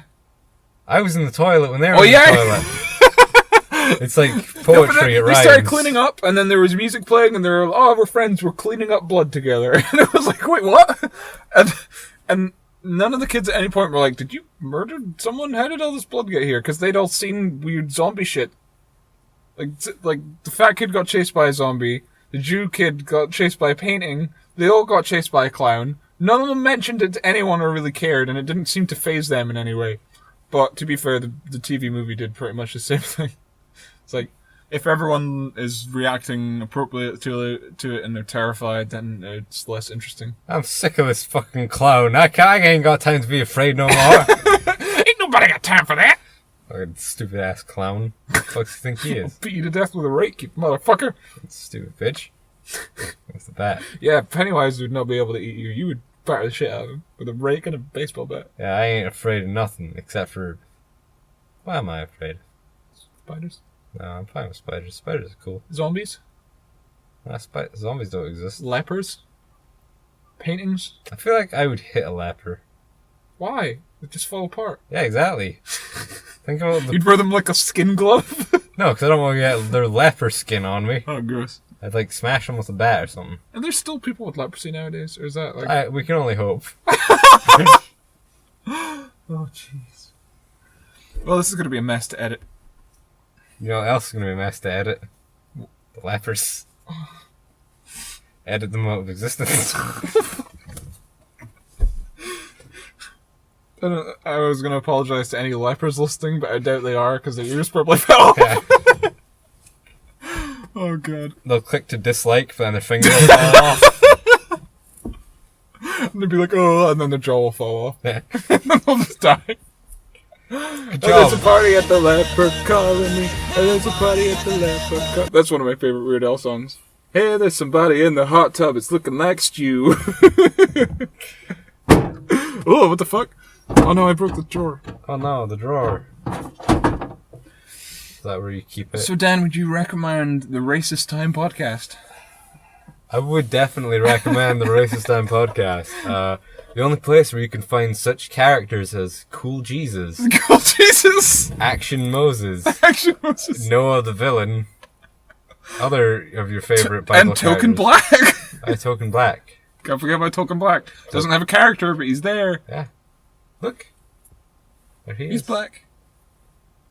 I was in the toilet when they were in the toilet. It's like poetry, it rhymes. They started cleaning up and then there was music playing and they were like, oh, we're friends, we're cleaning up blood together. And it was like, wait, what? And none of the kids at any point were like, did you murder someone? How did all this blood get here? Because they'd all seen weird zombie shit. Like the fat kid got chased by a zombie. The Jew kid got chased by a painting. They all got chased by a clown. None of them mentioned it to anyone or really cared, and it didn't seem to faze them in any way. But to be fair, the TV movie did pretty much the same thing. It's like, if everyone is reacting appropriately to it and they're terrified, then it's less interesting. I'm sick of this fucking clown. I ain't got time to be afraid no more. Ain't nobody got time for that! Fucking stupid ass clown. What the fuck do you think he is? I'll beat you to death with a rake, you motherfucker! Stupid bitch. What's the bat? Yeah, Pennywise would not be able to eat you. You would batter the shit out of him with a rake and a baseball bat. Yeah, I ain't afraid of nothing except for Why am I afraid? Spiders? No, I'm fine with spiders. Spiders are cool. Zombies? Zombies don't exist. Lepers? Paintings? I feel like I would hit a leper. Why? They just fall apart. Yeah, exactly. Think about the... You'd wear them like a skin glove? No, because I don't want to get their leper skin on me. Oh, gross. I'd like smash them with a bat or something. And there's still people with leprosy nowadays? Or is that like... We can only hope. Oh, jeez. Well, this is going to be a mess to edit. You know what else is going to be a mess to edit? The lepers. Edit them out of existence. I was going to apologize to any lepers listening, but I doubt they are, because their ears probably fell off. Yeah. Oh, God. They'll click to dislike, but then their finger will fall off. And they'll be like, oh, and then their jaw will fall off. Yeah. And then they'll just die. Good There's a job. party at the leper colony. There's a party at the leper colony. That's one of my favorite Weird Al songs. Hey, there's somebody in the hot tub. It's looking like stew. Oh, what the fuck? Oh no, I broke the drawer. Oh no, the drawer. Is that where you keep it? So Dan, would you recommend the Racist Time podcast? I would definitely recommend the Racist Time podcast. The only place where you can find such characters as Cool Jesus, Oh, Jesus! Action Moses, Action Moses. Noah the Villain, other of your favorite Bible And Token characters. Black. Token Black. Can't forget about Token Black. Doesn't have a character, but he's there. Yeah. Look. There he He's is. black.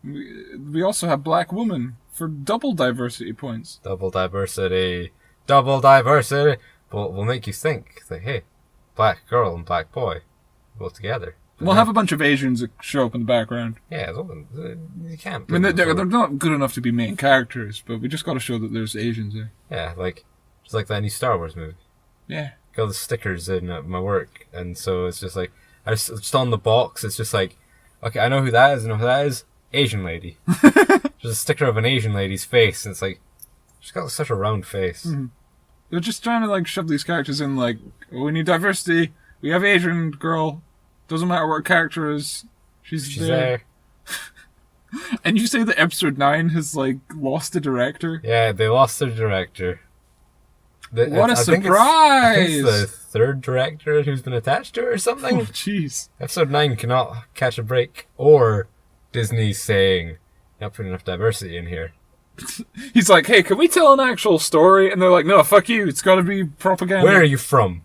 We also have Black Woman for double diversity points. Double diversity. Double diversity. But we'll make you think. It's like, hey, black girl and black boy. Both together. We'll have a bunch of Asians that show up in the background. Yeah, you can't. I mean, they're not good enough to be main characters, but we just got to show that there's Asians there. Yeah, like, it's like that new Star Wars movie. Yeah. Got all the stickers in at my work, and so it's just like, just on the box, it's just like, okay, I know who that is, Asian lady. There's a sticker of an Asian lady's face, and it's like, she's got such a round face. Mm-hmm. They're just trying to, like, shove these characters in, like, oh, we need diversity, we have Asian girl, doesn't matter what her character is, she's there. And you say that episode 9 has, like, lost a director? Yeah, they lost their director. What a I think surprise! it's the third director who's been attached to it or something. Oh, jeez. Episode 9 cannot catch a break. Or Disney's saying, not putting enough diversity in here. He's like, hey, can we tell an actual story? And they're like, no, fuck you, it's gotta be propaganda. Where are you from?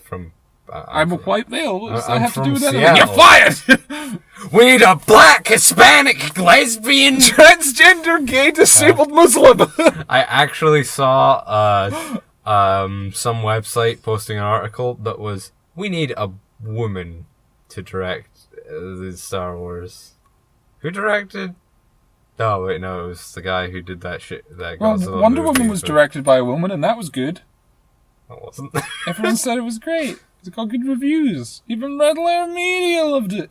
From... I'm a white male. What does that I'm have to do from with anything? Seattle. You're fired! We need a black, Hispanic, lesbian... Transgender, gay, disabled Muslim! I actually saw some website posting an article that was, we need a woman to direct the Star Wars. Who directed? Oh, wait, no, it was the guy who did that shit. That Well, Godzilla Wonder movie, Woman was but directed by a woman, and that was good. It wasn't. Everyone said it was great. It got good reviews. Even Red Letter Media loved it.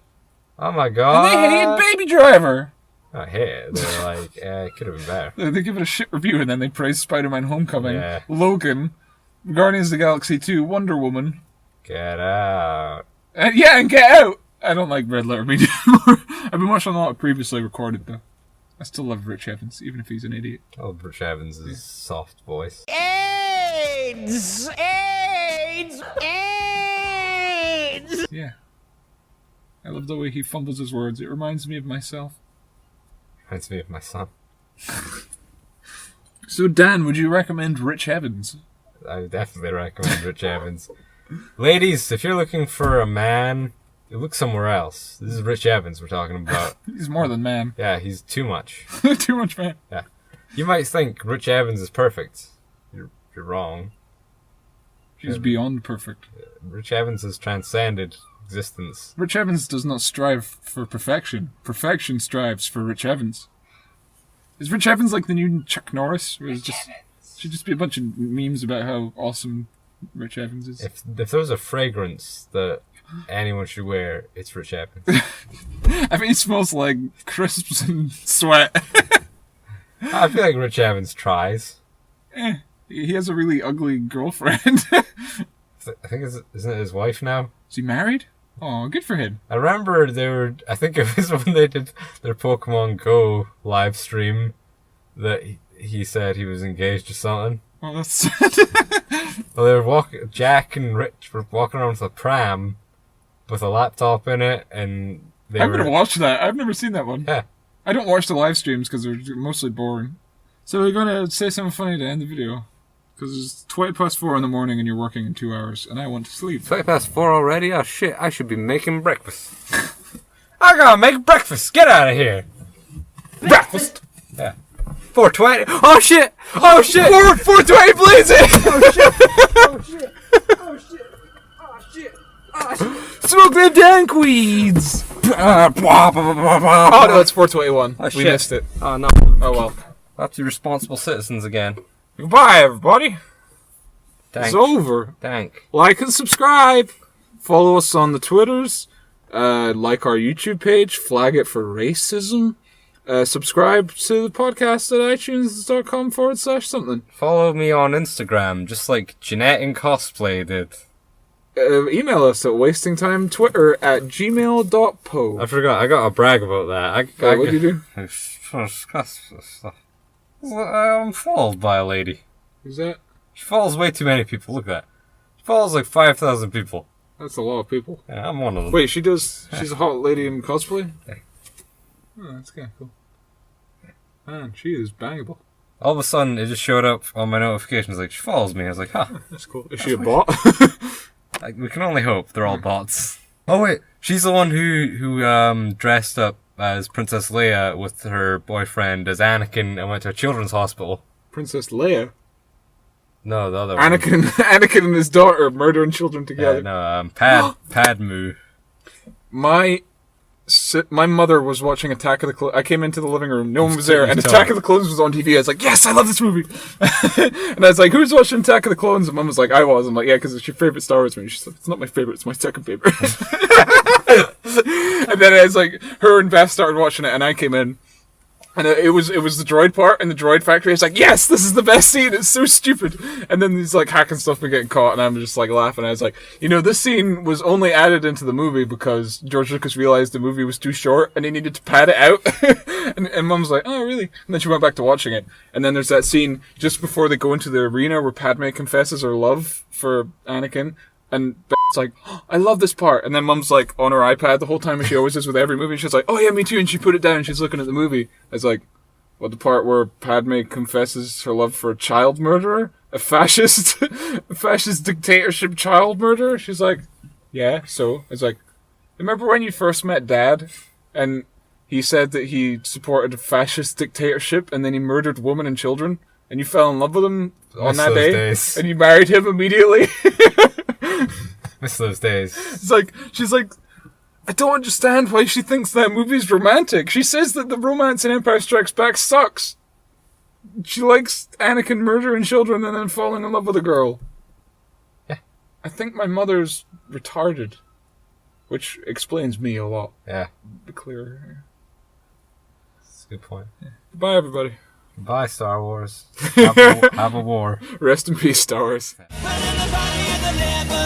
Oh my god. And they hated Baby Driver. I hate it. They're like, it could have been better. They give it a shit review, and then they praise Spider-Man Homecoming, Yeah. Logan, Guardians of the Galaxy 2, Wonder Woman. Get out. And Get Out! I don't like Red Letter Media anymore. I've been watching a lot of previously recorded, though. I still love Rich Evans, even if he's an idiot. I love Rich Evans' soft voice. AIDS! AIDS! AIDS! Yeah. I love the way he fumbles his words. It reminds me of myself. Reminds me of my son. So, Dan, would you recommend Rich Evans? I would definitely recommend Rich Evans. Ladies, if you're looking for a man, look somewhere else. This is Rich Evans we're talking about. He's more than man. Yeah, he's too much. Too much man. Yeah. You might think Rich Evans is perfect. You're wrong. He's beyond perfect. Rich Evans has transcended existence. Rich Evans does not strive for perfection. Perfection strives for Rich Evans. Is Rich Evans like the new Chuck Norris? Or is just should just be a bunch of memes about how awesome Rich Evans is? If there's a fragrance that anyone should wear, it's Rich Evans. I think he smells like crisps and sweat. I feel like Rich Evans tries. He has a really ugly girlfriend. I think isn't it his wife now? Is he married? Oh, good for him. I remember I think it was when they did their Pokemon Go live stream that he said he was engaged to something. Oh, that's sad. Well, they were Jack and Rich were walking around with a pram with a laptop in it, and I'm gonna watch that. I've never seen that one. Yeah. I don't watch the live streams because they're mostly boring. So we're gonna say something funny to end the video. Because it's 4:20 in the morning and you're working in 2 hours, and I want to sleep. 4:20 already? Oh shit, I should be making breakfast. I gotta make breakfast! Get out of here! Breakfast! Yeah. 4:20. Oh shit! Oh shit! 4:20 blazing! Oh shit! Oh shit! Oh shit! Oh shit! Oh shit! Smoke the dank weeds! Oh no, it's 4:21. Oh, we shit. missed it. Oh no. Oh well. That's the responsible citizens again. Goodbye, everybody. Dank. It's over. Dank. Like and subscribe. Follow us on the Twitters. Like our YouTube page. Flag it for racism. Subscribe to the podcast at itunes.com/something. Follow me on Instagram, just like Jeanette in cosplay did. Email us at wastingtimetwitter@gmail.po. I forgot, I gotta brag about that. What do you do? I'm followed by a lady. Who's that? She follows way too many people, look at that. She follows like 5,000 people. That's a lot of people. Yeah, I'm one of them. Wait, she's a hot lady in cosplay? Yeah. Oh, that's kind of cool. Man, she is bangable. All of a sudden, it just showed up on my notifications like, she follows me. I was like, huh. That's cool. Is she a bot? Like, we can only hope they're all bots. Oh wait, she's the one who dressed up as Princess Leia with her boyfriend as Anakin and went to a children's hospital. Princess Leia? No, the other one. Anakin and his daughter murdering children together. Padmu. My mother was watching Attack of the Clones. I came into the living room, no one was there, and Attack of the Clones was on TV. I was like, yes, I love this movie. And I was like, who's watching Attack of the Clones? And Mom was like, I was. I'm like, yeah, because it's your favorite Star Wars movie. She's like, it's not my favorite, it's my second favorite. And then I was like, her and Beth started watching it, and I came in. And it was the droid part in the droid factory. It's like, yes, this is the best scene. It's so stupid. And then these like hacking stuff were getting caught, and I'm just like laughing. I was like, this scene was only added into the movie because George Lucas realized the movie was too short and he needed to pad it out. and Mom was like, oh really? And then she went back to watching it. And then there's that scene just before they go into the arena where Padme confesses her love for Anakin. And Beth's like, oh, I love this part. And then Mum's like on her iPad the whole time, and she always is with every movie. And she's like, oh yeah, me too. And she put it down and she's looking at the movie. I was like, what, the part where Padme confesses her love for a child murderer? A fascist dictatorship child murderer? She's like, yeah, so. I was like, remember when you first met Dad? And he said that he supported a fascist dictatorship and then he murdered women and children? And you fell in love with him on that day? Days. And you married him immediately? Miss those days. She's like, I don't understand why she thinks that movie's romantic. She says that the romance in Empire Strikes Back sucks. She likes Anakin murdering children and then falling in love with a girl. Yeah. I think my mother's retarded. Which explains me a lot. Yeah. Be clear. That's a good point. Yeah. Goodbye, everybody. Goodbye, Star Wars. Have a war. Rest in peace, Star Wars. Put in the body in the liver.